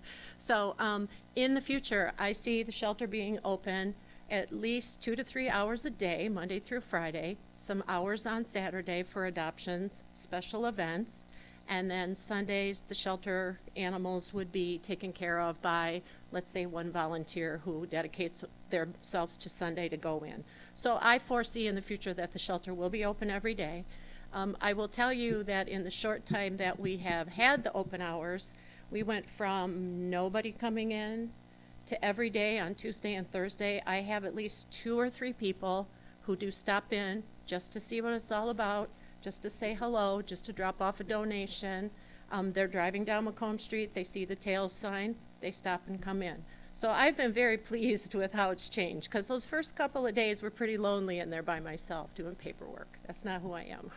S6: in the future, I see the shelter being open at least 2 to 3 hours a day, Monday through Friday, some hours on Saturday for adoptions, special events, and then Sundays, the shelter animals would be taken care of by, let's say, one volunteer who dedicates themselves to Sunday to go in. So I foresee in the future that the shelter will be open every day. I will tell you that in the short time that we have had the open hours, we went from nobody coming in to every day on Tuesday and Thursday. I have at least 2 or 3 people who do stop in just to see what it's all about, just to say hello, just to drop off a donation. They're driving down Macomb Street, they see the Tails sign, they stop and come in. So I've been very pleased with how it's changed, because those first couple of days were pretty lonely in there by myself doing paperwork. That's not who I am.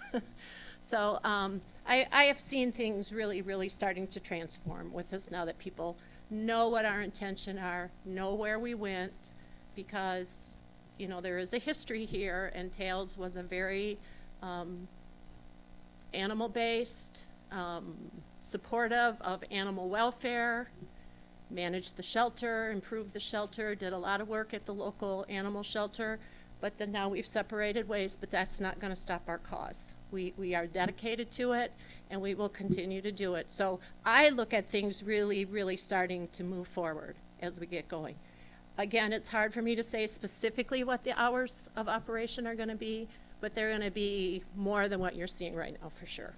S6: So I have seen things really, really starting to transform with us now that people know what our intention are, know where we went, because, there is a history here, and Tails was a very animal-based, supportive of animal welfare, managed the shelter, improved the shelter, did a lot of work at the local animal shelter, but then now we've separated ways, but that's not going to stop our cause. We are dedicated to it, and we will continue to do it. So I look at things really, really starting to move forward as we get going. Again, it's hard for me to say specifically what the hours of operation are going to be, but they're going to be more than what you're seeing right now for sure.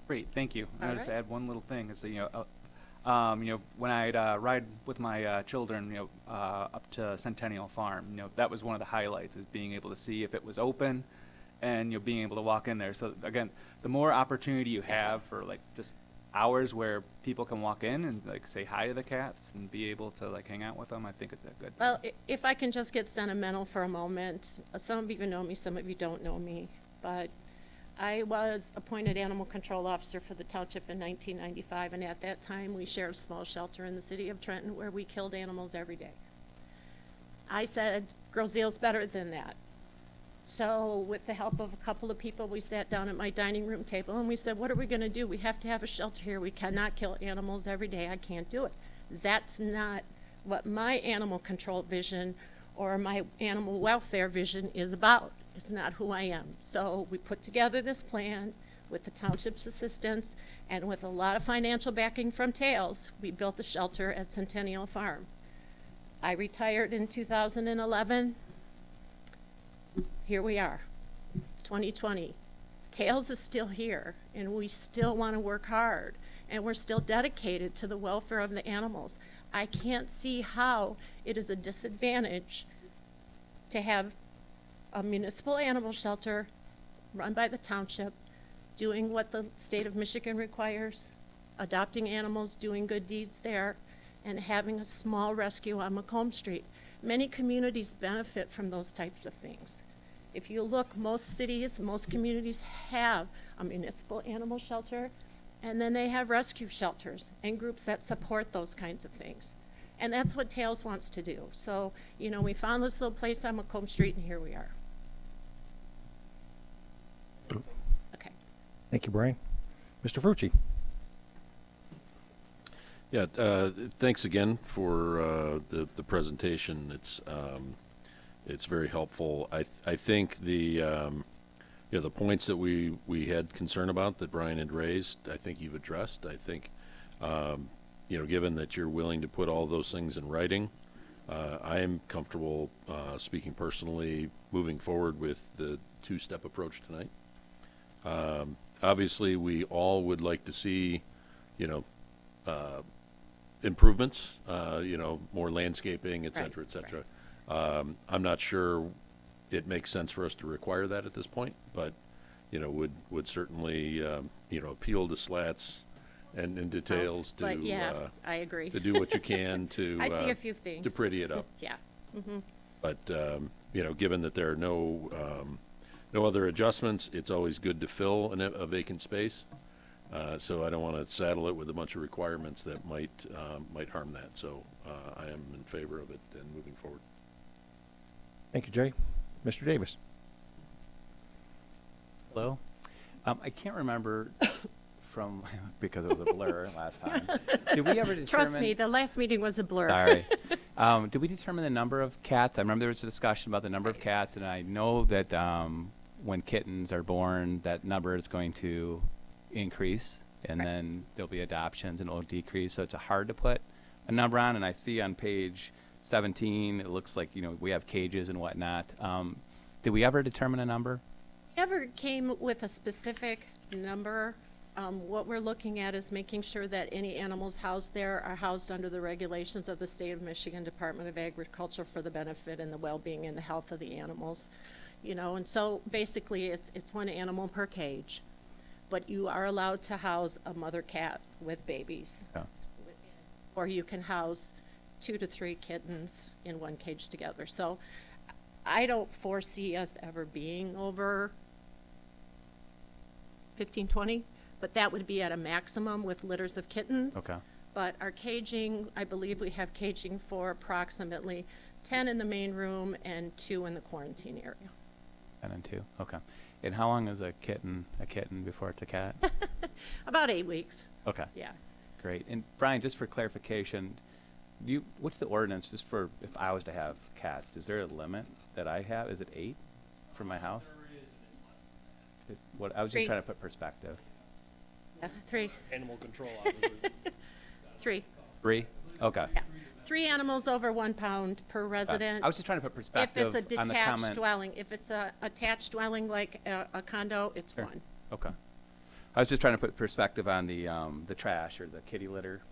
S9: Great, thank you.
S6: All
S9: I'll just
S6: right.
S9: add one little thing. Is when I'd ride with my children, up to Centennial Farm, that was one of the highlights, is being able to see if it was open, and being able to walk in there. So again, the more opportunity you have for just hours where people can walk in and say hi to the cats and be able to hang out with them, I think it's a good thing.
S6: Well, if I can just get sentimental for a moment, some of you know me, some of you don't know me, but I was appointed animal control officer for the township in 1995, and at that time we shared a small shelter in the city of Trenton where we killed animals every day. I said, Groseal's better than that. So with the help of a couple of people, we sat down at my dining room table and we said, what are we going to do? We have to have a shelter here. We cannot kill animals every day. I can't do it. That's not what my animal control vision or my animal welfare vision is about. It's not who I am. So we put together this plan with the township's assistance and with a lot of financial backing from Tails. We built the shelter at Centennial Farm. I retired in 2011. Here we are, 2020. Tails is still here, and we still want to work hard, and we're still dedicated to the welfare of the animals. I can't see how it is a disadvantage to have a municipal animal shelter run by the township, doing what the state of Michigan requires, adopting animals, doing good deeds there, and having a small rescue on Macomb Street. Many communities benefit from those types of things. If you look, most cities, most communities have a municipal animal shelter, and then they have rescue shelters and groups that support those kinds of things. And that's what Tails wants to do. So, you know, we found this little place on Macomb Street, and here we are. Okay.
S4: Thank you, Brian. Mr. Frucci?
S5: Yeah, thanks again for the presentation. It's very helpful. I think the points that we had concern about that Brian had raised, I think you've addressed. I think given that you're willing to put all those things in writing, I am comfortable speaking personally moving forward with the two-step approach tonight. Obviously, we all would like to see, improvements, more landscaping, et cetera, et cetera. I'm not sure it makes sense for us to require that at this point, but, would certainly, appeal to slats and details to,
S6: But yeah, I agree.
S5: to do what you can to,
S6: I see a few things.
S5: to pretty it up.
S6: Yeah. Mm-hmm.
S5: But, given that there are no other adjustments, it's always good to fill a vacant space. So I don't want to saddle it with a bunch of requirements that might harm that. So I am in favor of it and moving forward.
S4: Thank you, Jay. Mr. Davis?
S9: Hello? I can't remember from, because it was a blur last time. Did we ever determine?
S6: Trust me, the last meeting was a blur.
S9: Sorry. Did we determine the number of cats? I remember there was a discussion about the number of cats, and I know that when kittens are born, that number is going to increase, and then there'll be adoptions and it'll decrease. So it's hard to put a number on. And I see on page 17, it looks like, we have cages and whatnot. Did we ever determine a number?
S6: Never came with a specific number. What we're looking at is making sure that any animals housed there are housed under the regulations of the State of Michigan Department of Agriculture for the benefit and the well-being and the health of the animals. And so basically it's one animal per cage, but you are allowed to house a mother cat with babies.
S9: Yeah.
S6: Or you can house 2 to 3 kittens in one cage together. So I don't foresee us ever being over 15, 20, but that would be at a maximum with litters of kittens.
S9: Okay.
S6: But our caging, I believe we have caging for approximately 10 in the main room and 2 in the quarantine area.
S9: 10 and 2. Okay. And how long is a kitten before it's a cat?
S6: About 8 weeks.
S9: Okay.
S6: Yeah.
S9: Great. And Brian, just for clarification, what's the ordinance just for if I was to have cats? Is there a limit that I have? Is it 8 for my house? I was just
S6: 3.
S9: trying to put perspective.
S6: Yeah, 3.
S2: Animal control officer.
S6: 3.
S9: 3? Okay.
S6: Yeah. 3 animals over 1 pound per resident.
S9: I was just trying to put
S6: If
S9: perspective
S6: it's a
S9: on the
S6: detached
S9: comment.
S6: dwelling, if it's a attached dwelling like a condo, it's
S9: Sure.
S6: 1.
S9: Okay. I was just trying to put perspective on the trash or the kitty litter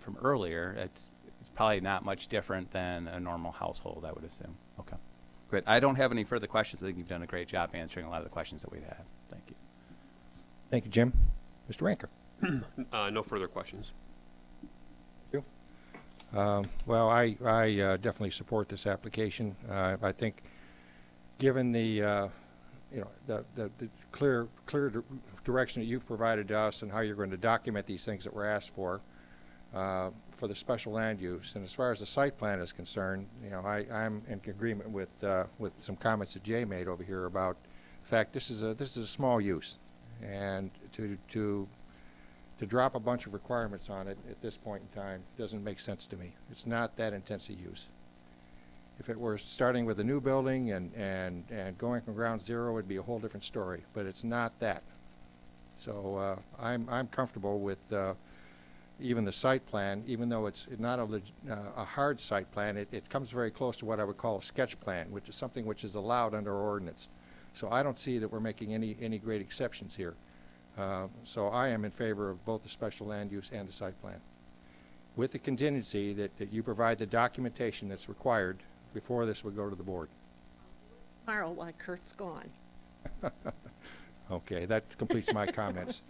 S9: from earlier. It's probably not much different than a normal household, I would assume. Okay. Great. I don't have any further questions. I think you've done a great job answering a lot of the questions that we've had. Thank you.
S4: Thank you, Jim. Mr. Ranker?
S10: No further questions.
S4: Thank you. Well, I definitely support this application. I think, given the clear direction that you've provided to us and how you're going to document these things that were asked for the special land use, and as far as the site plan is concerned, I'm in agreement with some comments that Jay made over here about the fact this is a small use, and to drop a bunch of requirements on it at this point in time doesn't make sense to me. It's not that intense a use. If it were starting with a new building and going from ground zero, it'd be a whole different story, but it's not that. So I'm comfortable with even the site plan, even though it's not a hard site plan, it comes very close to what I would call a sketch plan, which is something which is allowed under our ordinance. So I don't see that we're making any great exceptions here. So I am in favor of both the special land use and the site plan, with the contingency that you provide the documentation that's required before this would go to the board.
S6: Tomorrow while Kurt's gone.
S4: Okay, that completes my comments.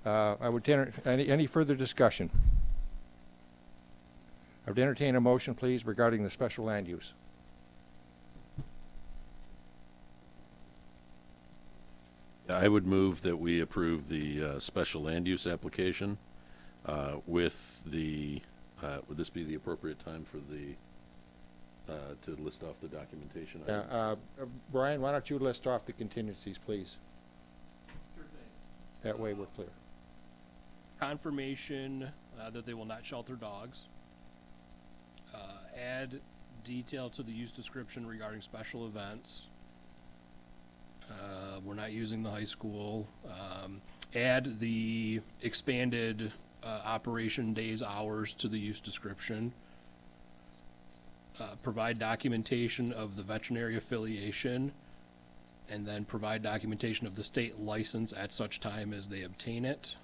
S4: I would any further discussion? I would entertain a motion, please, regarding the special land use.
S5: I would move that we approve the special land use application with the, would this be the appropriate time for the, to list off the documentation?
S4: Brian, why don't you list off the contingencies, please?
S2: Sure thing.
S4: That way we're clear.
S2: Confirmation that they will not shelter dogs. Add detail to the use description regarding special events. We're not using the high school. Add the expanded operation days, hours to the use description. Provide documentation of the veterinary affiliation, and then provide documentation of the state license at such time as they obtain it.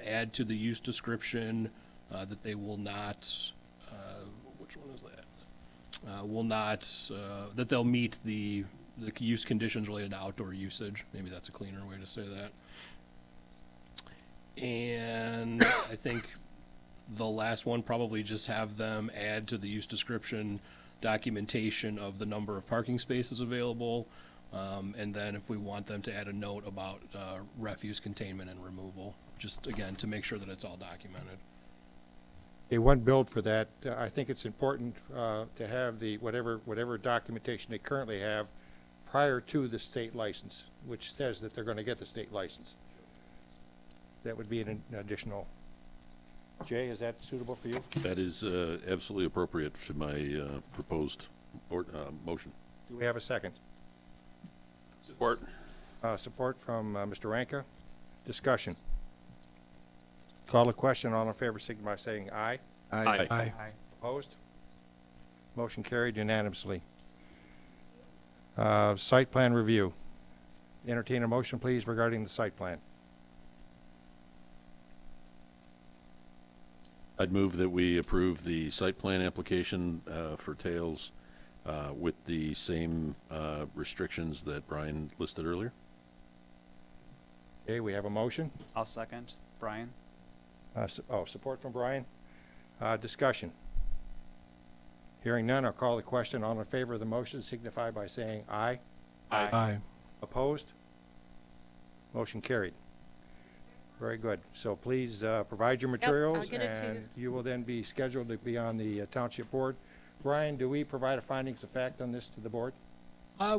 S2: Add to the use description that they will not, which one is that? Will not, that they'll meet the use conditions related to outdoor usage. Maybe that's a cleaner way to say that. And I think the last one, probably just have them add to the use description documentation of the number of parking spaces available. And then if we want them to add a note about refuse containment and removal, just again, to make sure that it's all documented.
S4: A one build for that, I think it's important to have the whatever documentation they currently have prior to the state license, which says that they're going to get the state license. That would be an additional. Jay, is that suitable for you?
S5: That is absolutely appropriate to my proposed motion.
S4: Do we have a second?
S10: Support.
S4: Support from Mr. Ranka. Discussion. Call the question. All in favor, signify by saying aye.
S10: Aye.
S8: Aye.
S4: Opposed? Motion carried unanimously. Site plan review. Entertain a motion, please, regarding the site plan.
S5: I'd move that we approve the site plan application for Tails with the same restrictions that Brian listed earlier.
S4: Okay, we have a motion.
S9: I'll second. Brian?
S4: Support from Brian. Discussion. Hearing none, I'll call the question. All in favor of the motion signify by saying aye.
S8: Aye.
S4: Opposed? Motion carried. Very good. So please provide your materials,
S6: get it to
S4: and you will then be scheduled to be on the township board. Brian, do we provide a findings of fact on this to the board?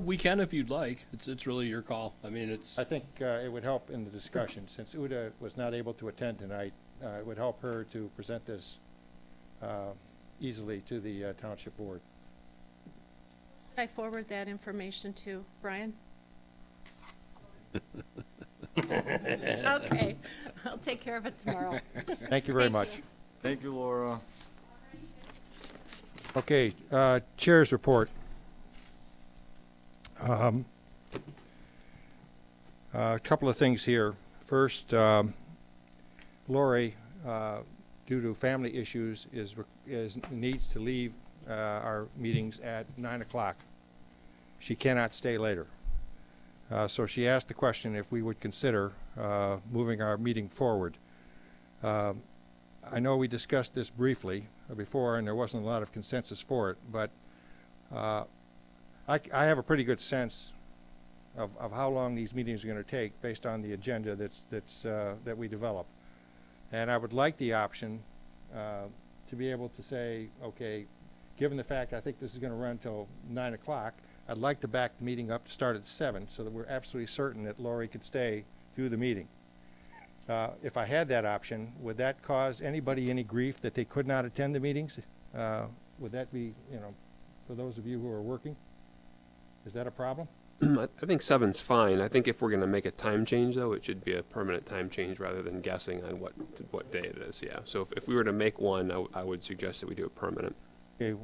S2: We can if you'd like. It's really your call. I mean, it's.
S4: I think it would help in the discussion. Since Uda was not able to attend tonight, it would help her to present this easily to the township board.
S6: Should I forward that information to Brian? Okay, I'll take care of it tomorrow.
S4: Thank you very
S6: Thank
S4: much.
S6: you.
S7: Thank you, Laura.
S4: Okay, Chair's report. A couple of things here. First, Lori, due to family issues, needs to leave our meetings at 9 o'clock. She cannot stay later. So she asked the question if we would consider moving our meeting forward. I know we discussed this briefly before, and there wasn't a lot of consensus for it, but I have a pretty good sense of how long these meetings are going to take based on the agenda that we develop. And I would like the option to be able to say, okay, given the fact I think this is going to run till 9 o'clock, I'd like to back the meeting up to start at 7 so that we're absolutely certain that Lori could stay through the meeting. If I had that option, would that cause anybody any grief that they could not attend the meetings? would that be, for those of you who are working? Is that a problem?
S10: I think 7's fine. I think if we're going to make a time change, though, it should be a permanent time change rather than guessing on what day it is, yeah. So if we were to make one, I would suggest that we do it permanent.
S4: Okay.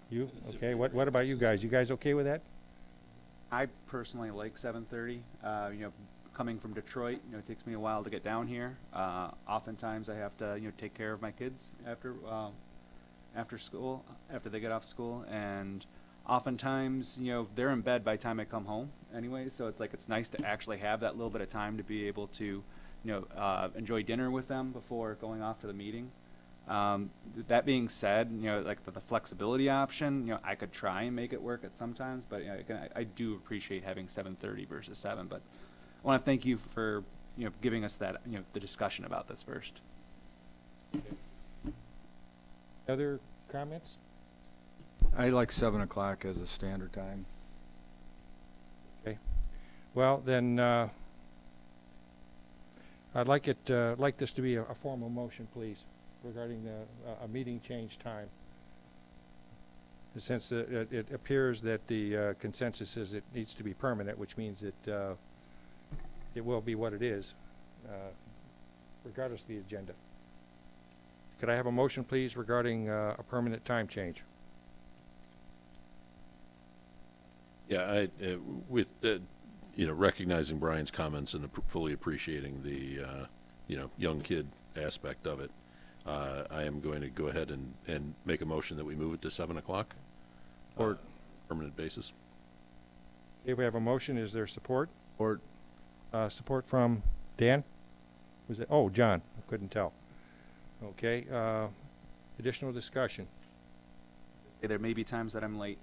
S4: You, okay, what about you guys? You guys okay with that?
S9: I personally like 7:30. Coming from Detroit, it takes me a while to get down here. Oftentimes I have to, take care of my kids after school, after they get off school, and oftentimes, they're in bed by the time I come home anyway, so it's nice to actually have that little bit of time to be able to, enjoy dinner with them before going off to the meeting. That being said, like the flexibility option, I could try and make it work at sometimes, but again, I do appreciate having 7:30 versus 7, but I want to thank you for, giving us that, the discussion about this first.
S4: Other comments?
S7: I like 7 o'clock as a standard time.
S4: Well, then, I'd like this to be a formal motion, please, regarding a meeting change time. Since it appears that the consensus is it needs to be permanent, which means that it will be what it is, regardless of the agenda. Could I have a motion, please, regarding a permanent time change?
S5: Yeah, with recognizing Brian's comments and fully appreciating the young kid aspect of it, I am going to go ahead and make a motion that we move it to 7 o'clock, or permanent basis.
S4: Okay, we have a motion. Is there support?
S7: Or
S4: Support from Dan? Was it? Oh, John. I couldn't tell. Okay. Additional discussion.
S9: There may be times that I'm late.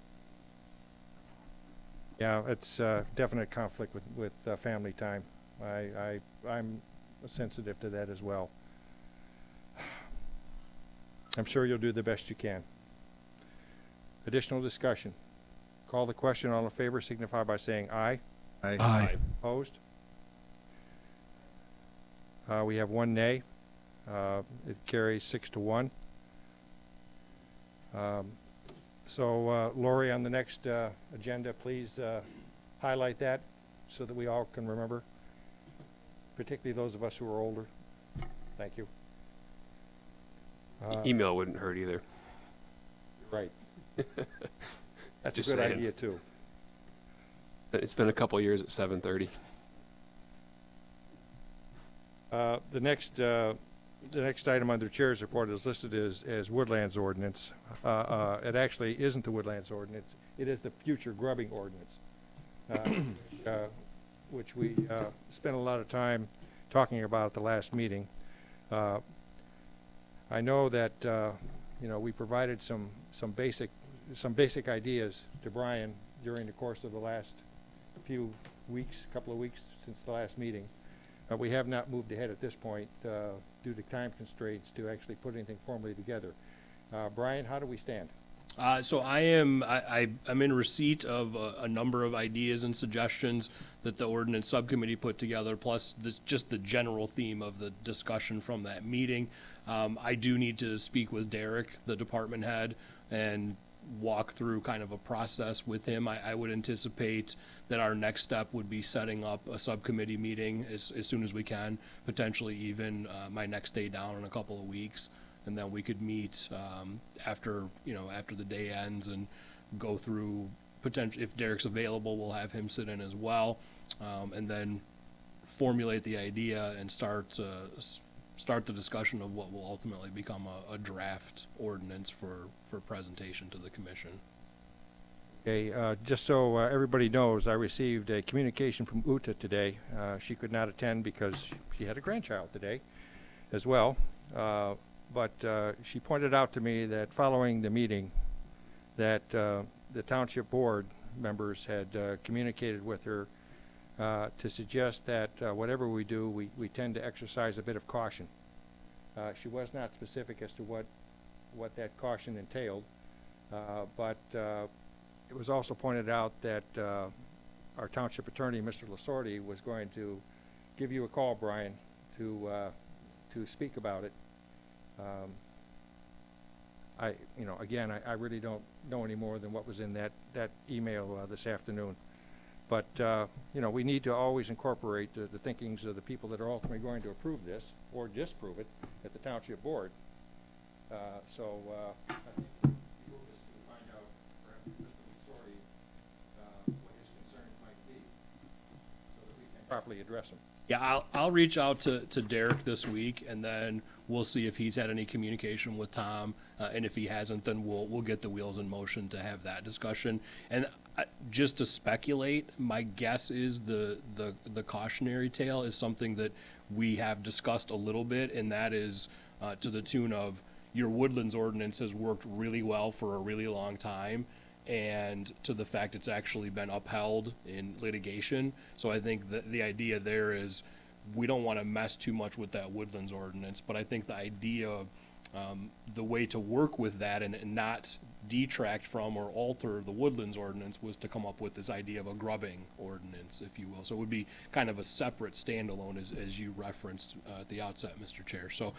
S4: Yeah, it's definite conflict with family time. I'm sensitive to that as well. I'm sure you'll do the best you can. Additional discussion. Call the question. All in favor signify by saying aye.
S7: Aye.
S4: Opposed? We have one nay. It carries 6-1. So, Lori, on the next agenda, please highlight that so that we all can remember, particularly those of us who are older. Thank you.
S10: Email wouldn't hurt either.
S4: Right. That's
S10: Just
S4: a good
S10: saying.
S4: idea, too.
S10: It's been a couple years at 7:30.
S4: The next item under Chair's report is listed as Woodlands Ordinance. It actually isn't the Woodlands Ordinance. It is the future grubbing ordinance, which we spent a lot of time talking about at the last meeting. I know that we provided some basic ideas to Brian during the course of the last couple of weeks since the last meeting. We have not moved ahead at this point due to time constraints to actually put anything formally together. Brian, how do we stand?
S2: So I'm in receipt of a number of ideas and suggestions that the ordinance subcommittee put together, plus just the general theme of the discussion from that meeting. I do need to speak with Derek, the department head, and walk through kind of a process with him. I would anticipate that our next step would be setting up a subcommittee meeting as soon as we can, potentially even my next day down in a couple of weeks. And then we could meet after the day ends and go through potential. If Derek's available, we'll have him sit in as well, and then formulate the idea and start the discussion of what will ultimately become a draft ordinance for presentation to the commission.
S4: Okay, just so everybody knows, I received a communication from Uta today. She could not attend because she had a grandchild today as well. But she pointed out to me that following the meeting that the township board members had communicated with her to suggest that whatever we do, we tend to exercise a bit of caution. She was not specific as to what that caution entailed, but it was also pointed out that our township attorney, Mr. Lasordi, was going to give you a call, Brian, to speak about it. again, I really don't know any more than what was in that email this afternoon. But, we need to always incorporate the thinkings of the people that are ultimately going to approve this or disapprove it at the township board. I think we will just find out, perhaps Mr. Musori, what his concerns might be so that we can properly address them.
S2: Yeah, I'll reach out to Derek this week, and then we'll see if he's had any communication with Tom, and if he hasn't, then we'll get the wheels in motion to have that discussion. And just to speculate, my guess is the cautionary tale is something that we have discussed a little bit, and that is to the tune of your woodlands ordinance has worked really well for a really long time, and to the fact it's actually been upheld in litigation. So I think that the idea there is we don't want to mess too much with that woodlands ordinance, but I think the idea, the way to work with that and not detract from or alter the woodlands ordinance was to come up with this idea of a grubbing ordinance, if you will. So it would be kind of a separate standalone, as you referenced at the outset, Mr. Chair. So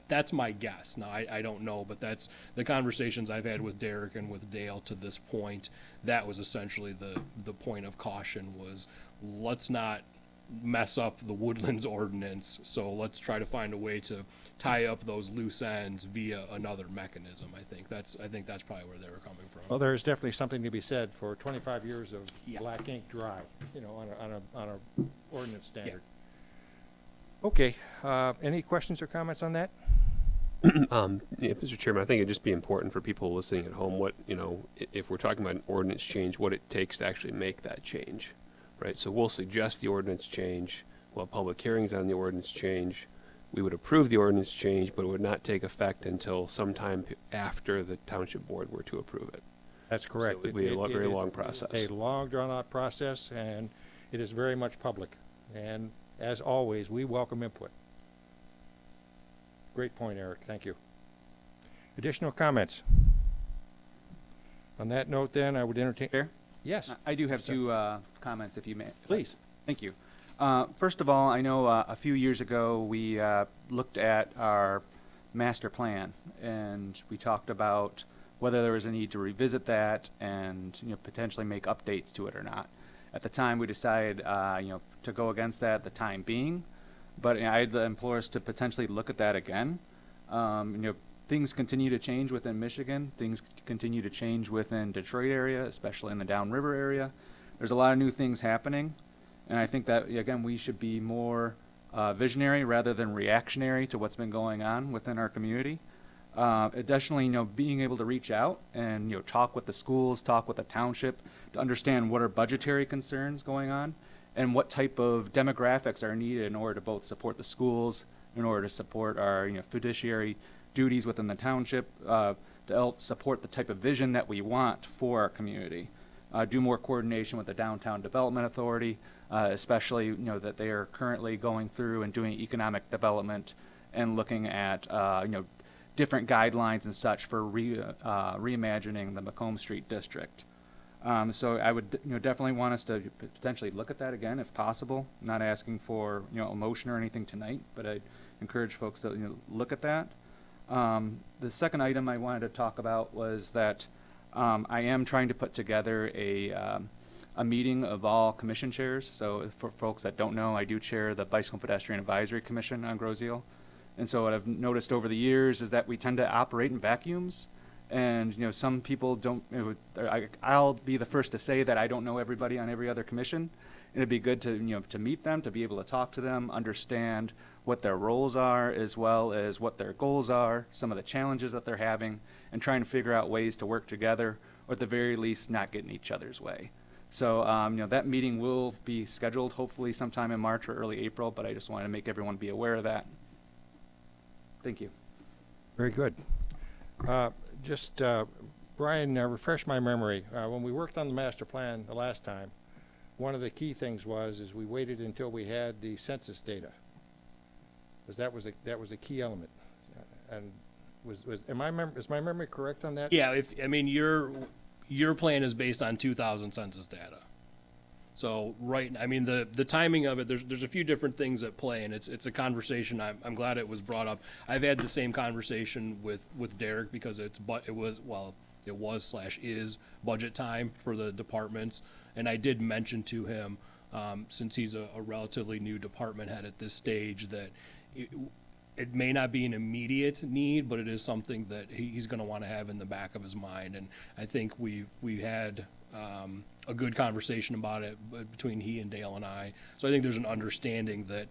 S2: that's my guess. Now, I don't know, but that's the conversations I've had with Derek and with Dale to this point. That was essentially the point of caution was, let's not mess up the woodlands ordinance, so let's try to find a way to tie up those loose ends via another mechanism. I think that's probably where they were coming from.
S4: Well, there's definitely something to be said for 25 years of black ink dry, on a ordinance standard. Yeah. Okay, any questions or comments on that?
S10: Mr. Chairman, I think it'd just be important for people listening at home if we're talking about an ordinance change, what it takes to actually make that change. Right, so we'll suggest the ordinance change, we'll have public hearings on the ordinance change, we would approve the ordinance change, but it would not take effect until sometime after the township board were to approve it.
S4: That's correct.
S10: So it would be a very long process.
S4: It's a long, drawn-out process, and it is very much public. And as always, we welcome input. Great point, Eric. Thank you. Additional comments? On that note, then, I would entertain...
S9: Chair?
S4: Yes.
S9: I do have two comments, if you may.
S4: Please.
S9: Thank you. First of all, I know a few years ago we looked at our master plan, and we talked about whether there was a need to revisit that and potentially make updates to it or not. At the time, we decided to go against that at the time being, but I'd implore us to potentially look at that again. Things continue to change within Michigan. Things continue to change within Detroit area, especially in the downriver area. There's a lot of new things happening, and I think that, again, we should be more visionary rather than reactionary to what's been going on within our community. Additionally, being able to reach out and, talk with the schools, talk with the township to understand what are budgetary concerns going on and what type of demographics are needed in order to both support the schools, in order to support our, fiduciary duties within the township, to help support the type of vision that we want for our community. Do more coordination with the Downtown Development Authority, especially that they are currently going through and doing economic development and looking at different guidelines and such for reimagining the Macomb Street district. So I would definitely want us to potentially look at that again if possible. I'm not asking for a motion or anything tonight, but I encourage folks to look at that. The second item I wanted to talk about was that I am trying to put together a meeting of all commission chairs. So for folks that don't know, I do chair the Bicycle Pedestrian Advisory Commission on Groseal. And so what I've noticed over the years is that we tend to operate in vacuums. And, some people don't, I'll be the first to say that I don't know everybody on every other commission. And it'd be good to, to meet them, to be able to talk to them, understand what their roles are, as well as what their goals are, some of the challenges that they're having, and trying to figure out ways to work together, or at the very least, not get in each other's way. So, that meeting will be scheduled hopefully sometime in March or early April, but I just wanted to make everyone be aware of that. Thank you.
S4: Very good. Brian, refresh my memory. When we worked on the master plan the last time, one of the key things was we waited until we had the census data, because that was a key element. And is my memory correct on that?
S2: Yeah, your plan is based on 2000 census data. So I mean, the timing of it, there's a few different things at play, and it's a conversation. I'm glad it was brought up. I've had the same conversation with Derek because it was/is budget time for the departments, and I did mention to him, since he's a relatively new department head at this stage, that it may not be an immediate need, but it is something that he's going to want to have in the back of his mind. And I think we had a good conversation about it between he and Dale and I. So I think there's an understanding that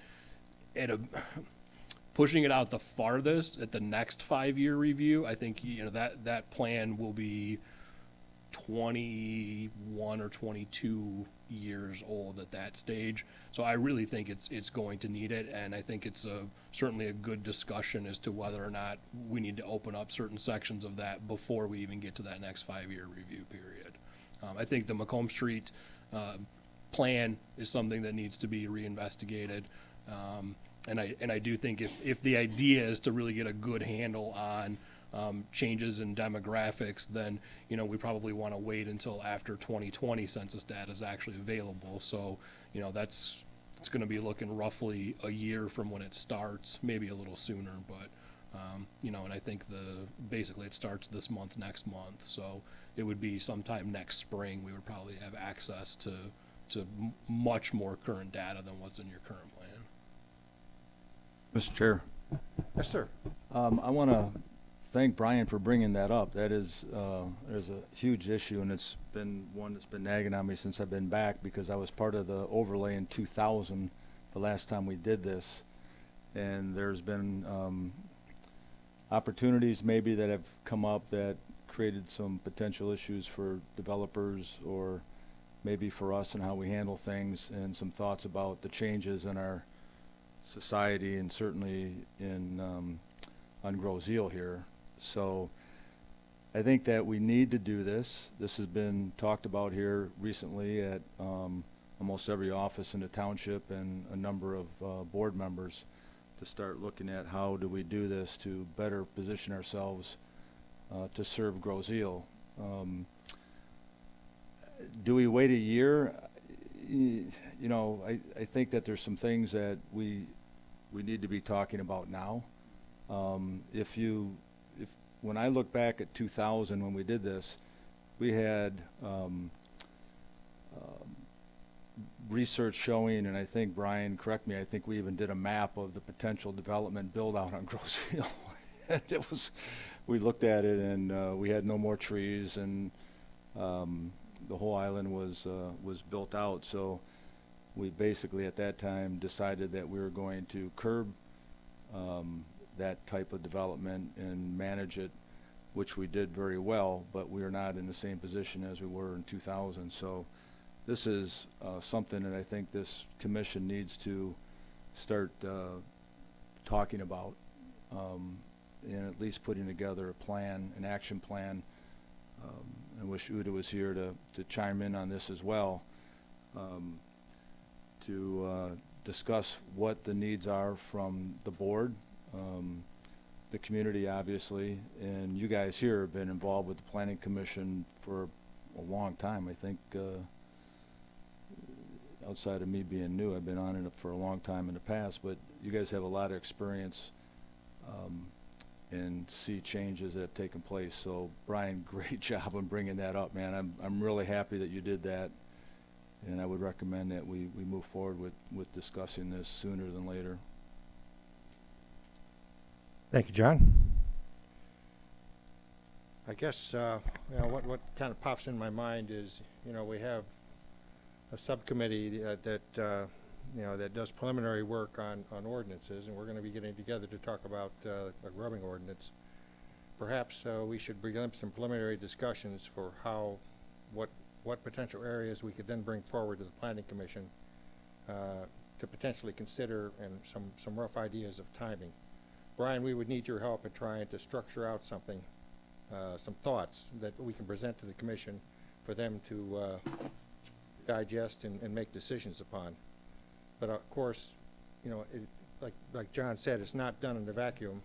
S2: pushing it out the farthest at the next 5-year review, I think that plan will be 21 or 22 years old at that stage. So I really think it's going to need it, and I think it's certainly a good discussion as to whether or not we need to open up certain sections of that before we even get to that next 5-year review period. I think the Macomb Street plan is something that needs to be reinvestigated. And I do think if the idea is to really get a good handle on changes in demographics, then we probably want to wait until after 2020 census data is actually available. So it's going to be looking roughly a year from when it starts, maybe a little sooner, but and I think basically it starts this month, next month. So it would be sometime next spring we would probably have access to much more current data than what's in your current plan.
S7: Mr. Chair,
S4: Yes, sir.
S7: I want to thank Brian for bringing that up. That is a huge issue, and it's been one that's been nagging on me since I've been back, because I was part of the overlay in 2000, the last time we did this, and there's been opportunities maybe that have come up that created some potential issues for developers, or maybe for us and how we handle things, and some thoughts about the changes in our society, and certainly on Grosse Ile here. So I think that we need to do this. This has been talked about here recently at almost every office in the township, and a number of board members, to start looking at how do we do this to better position ourselves to serve Grosse Ile. Do we wait a year? I think that there's some things that we need to be talking about now. When I look back at 2000 when we did this, we had research showing, and I think, Brian, correct me, I think we even did a map of the potential development build out on Grosse Ile. And we looked at it, and we had no more trees, and the whole island was built out. So we basically at that time decided that we were going to curb that type of development and manage it, which we did very well, but we are not in the same position as we were in 2000. So this is something that I think this commission needs to start talking about, and at least putting together a plan, an action plan. I wish Uda was here to chime in on this as well, to discuss what the needs are from the board, the community, obviously, and you guys here have been involved with the Planning Commission for a long time. I think outside of me being new, I've been on it for a long time in the past, but you guys have a lot of experience and see changes that have taken place. So Brian, great job on bringing that up, man. I'm really happy that you did that, and I would recommend that we move forward with discussing this sooner than later.
S1: Thank you, John. I guess what kind of pops in my mind is we have a subcommittee that does preliminary work on ordinances, and we're going to be getting together to talk about a grubbing ordinance. Perhaps we should begin some preliminary discussions for what potential areas we could then bring forward to the Planning Commission to potentially consider, and some rough ideas of timing. Brian, we would need your help in trying to structure out something, some thoughts that we can present to the commission for them to digest and make decisions upon. But of course, like John said, it's not done in a vacuum.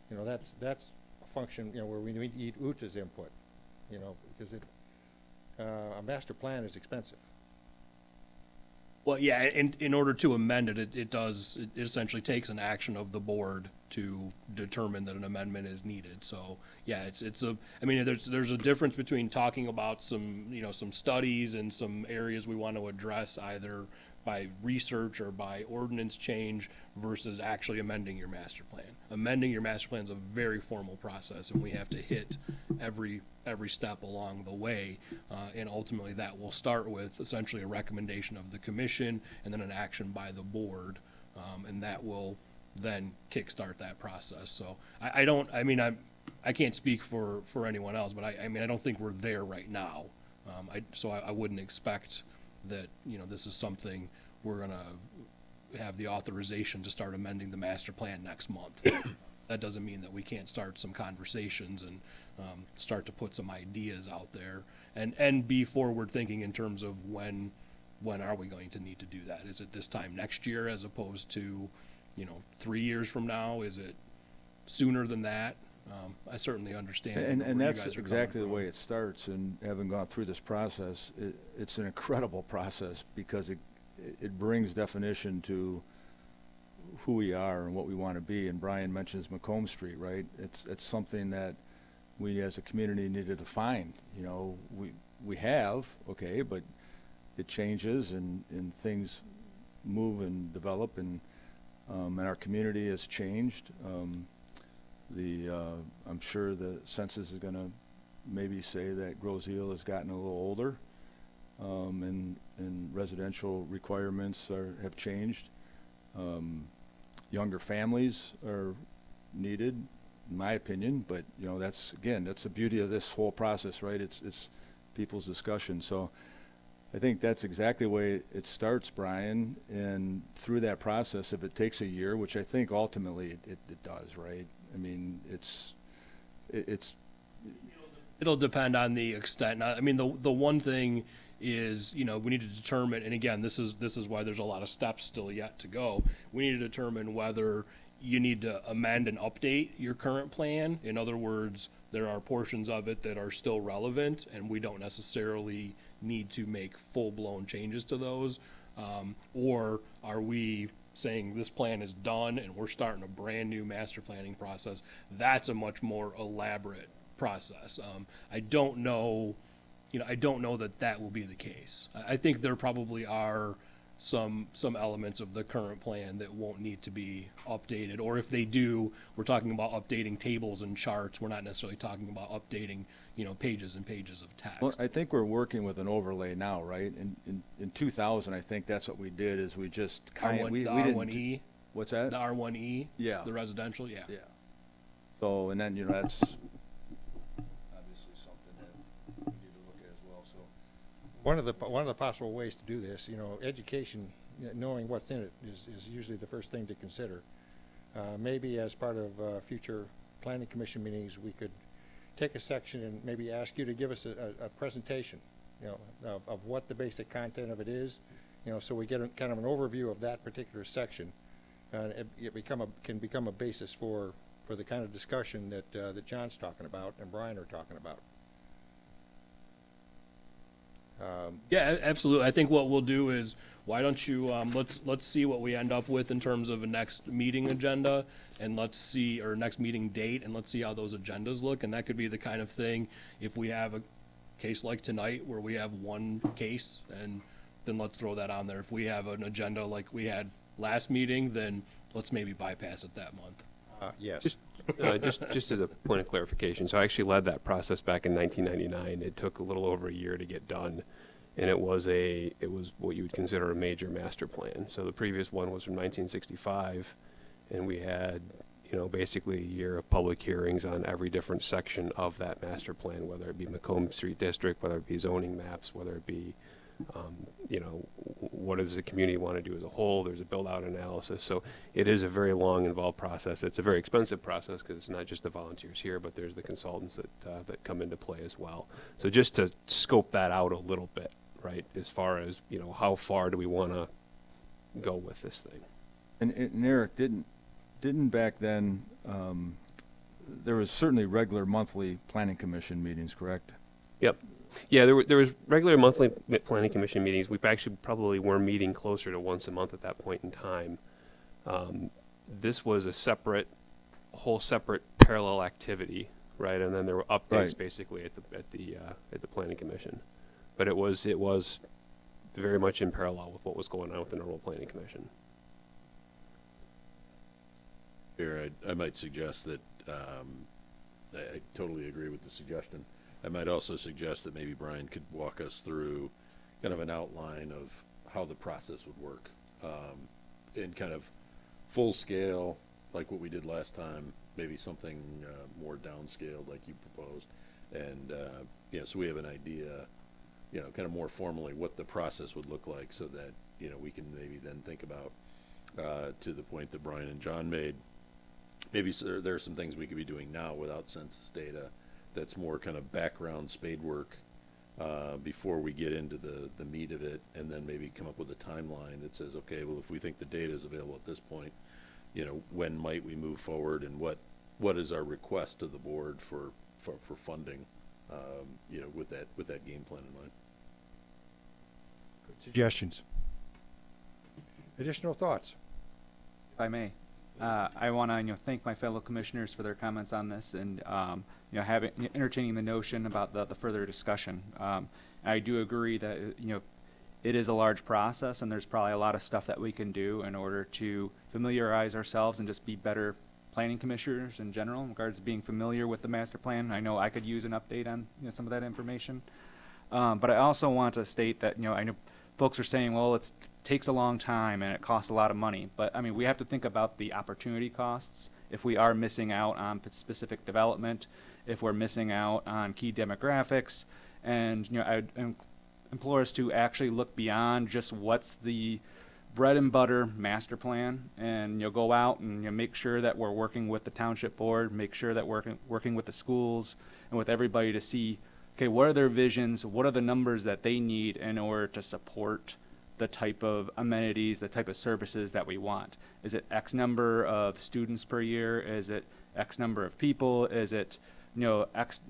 S1: That's a function where we need Uta's input, because a master plan is expensive,
S2: Well, yeah, in order to amend it, it essentially takes an action of the board to determine that an amendment is needed. So, yeah, I mean, there's a difference between talking about some studies and some areas we want to address either by research or by ordinance change versus actually amending your master plan. Amending your master plan is a very formal process, and we have to hit every step along the way, and ultimately that will start with essentially a recommendation of the commission and then an action by the board, and that will then kickstart that process. So I can't speak for anyone else, but I don't think we're there right now. I wouldn't expect that, this is something we're gonna have the authorization to start amending the master plan next month. That doesn't mean that we can't start some conversations and start to put some ideas out there and be forward thinking in terms of when are we going to need to do that? Is it this time next year as opposed to 3 years from now? Is it sooner than that? I certainly understand.
S7: And
S2: where you
S7: that's
S2: guys are coming
S7: exactly the
S2: from.
S7: way it starts, and having gone through this process, it's an incredible process because it brings definition to who we are and what we want to be. And Brian mentions Macomb Street, right? It's something that we as a community need to define. We have, okay, but it changes and things move and develop, and our community has changed. I'm sure the census is going to maybe say that Grosse Ile has gotten a little older, and residential requirements have changed. Younger families are needed, in my opinion, but that's the beauty of this whole process, right? It's people's discussion. So I think that's exactly the way it starts, Brian, and through that process, if it takes a year, which I think ultimately it does, right? I mean, it's
S2: It'll depend on the extent. I mean, the one thing is, we need to determine, and again, this is why there's a lot of steps still yet to go. We need to determine whether you need to amend and update your current plan. In other words, there are portions of it that are still relevant, and we don't necessarily need to make full-blown changes to those. Or are we saying this plan is done and we're starting a brand new master planning process? That's a much more elaborate process. I don't know that will be the case. I think there probably are some elements of the current plan that won't need to be updated, or if they do, we're talking about updating tables and charts. We're not necessarily talking about updating, pages and pages of text.
S7: Well, I think we're working with an overlay now, right? In 2000, I think that's what we did, is we just we didn't.
S2: R1E,
S7: What's that?
S2: the R1E,
S7: Yeah.
S2: the residential, yeah.
S7: Yeah. So, and then, that's obviously something that we need to look at as well, so.
S1: One of the possible ways to do this, education, knowing what's in it is usually the first thing to consider. Maybe as part of future planning commission meetings, we could take a section and maybe ask you to give us a presentation, of what the basic content of it is, so we get kind of an overview of that particular section, and it can become a basis for the kind of discussion that John's talking about and Brian are talking about.
S2: Yeah, absolutely. I think what we'll do is, why don't you, let's see what we end up with in terms of a next meeting agenda, and or next meeting date, and let's see how those agendas look. And that could be the kind of thing, if we have a case like tonight where we have one case, and then let's throw that on there. If we have an agenda like we had last meeting, then let's maybe bypass it that month.
S1: Yes.
S10: Just as a point of clarification, so I actually led that process back in 1999. It took a little over a year to get done, and it was what you would consider a major master plan. So the previous one was from 1965, and we had basically a year of public hearings on every different section of that master plan, whether it be Macomb Street District, whether it be zoning maps, whether it be what does the community want to do as a whole. There's a build-out analysis. So it is a very long, involved process. It's a very expensive process because it's not just the volunteers here, but there's the consultants that come into play as well. So just to scope that out a little bit, right, as far as, how far do we want to go with this thing?
S7: And Eric, didn't back then, there was certainly regular monthly planning commission meetings, correct?
S10: Yep. Yeah, there was regular monthly planning commission meetings. We actually probably were meeting closer to once a month at that point in time. This was a whole separate parallel activity, right? And then there were updates
S7: Right.
S10: basically at the planning commission. But it was very much in parallel with what was going on with the normal planning commission.
S5: Here, I might suggest that, I totally agree with the suggestion. I might also suggest that maybe Brian could walk us through kind of an outline of how the process would work, in kind of full scale, like what we did last time, maybe something, more downscaled like you proposed. And, so we have an idea, kind of more formally what the process would look like so that, we can maybe then think about, to the point that Brian and John made, maybe there are some things we could be doing now without census data that's more kind of background spade work before we get into the meat of it, and then maybe come up with a timeline that says, okay, well, if we think the data is available at this point, when might we move forward, and what is our request to the board for funding, with that game plan in mind.
S4: Suggestions? Additional thoughts?
S9: If I may, I want to thank my fellow commissioners for their comments on this, and entertaining the notion about the further discussion. I do agree that it is a large process, and there's probably a lot of stuff that we can do in order to familiarize ourselves and just be better planning commissioners in general in regards to being familiar with the master plan. I know I could use an update on some of that information, but I also want to state that I know folks are saying, well, it takes a long time and it costs a lot of money, but I mean, we have to think about the opportunity costs if we are missing out on specific development, if we're missing out on key demographics, and I implore us to actually look beyond just what's the bread and butter master plan, and go out and make sure that we're working with the township board, make sure that we're working with the schools and with everybody to see, okay, what are their visions, what are the numbers that they need in order to support the type of amenities, the type of services that we want. Is it X number of students per year? Is it X number of people? Is it X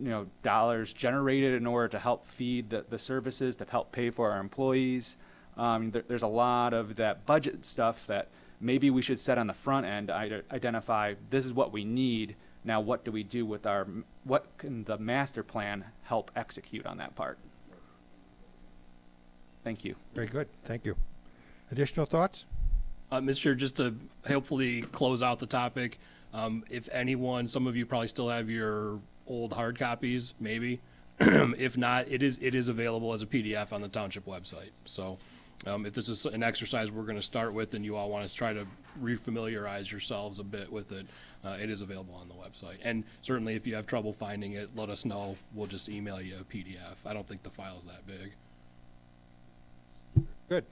S9: dollars generated in order to help feed the services, to help pay for our employees? There's a lot of that budget stuff that maybe we should set on the front end, identify this is what we need. Now what do we do with what can the master plan help execute on that part? Thank you.
S4: Very good. Thank you. Additional thoughts?
S2: Mr. Chair, just to hopefully close out the topic, if anyone, some of you probably still have your old hard copies, maybe. If not, it is available as a PDF on the township website. So if this is an exercise we're going to start with and you all want to try to refamiliarize yourselves a bit with it, it is available on the website. And certainly if you have trouble finding it, let us know. We'll just email you a PDF. I don't think the file's that big.
S4: Good.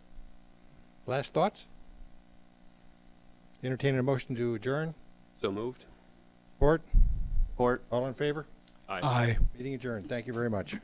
S4: Last thoughts? Entertaining a motion to adjourn?
S10: So moved.
S4: Support?
S9: Support.
S4: All in favor?
S10: Aye.
S8: Aye.
S4: Meeting adjourned. Thank you very much.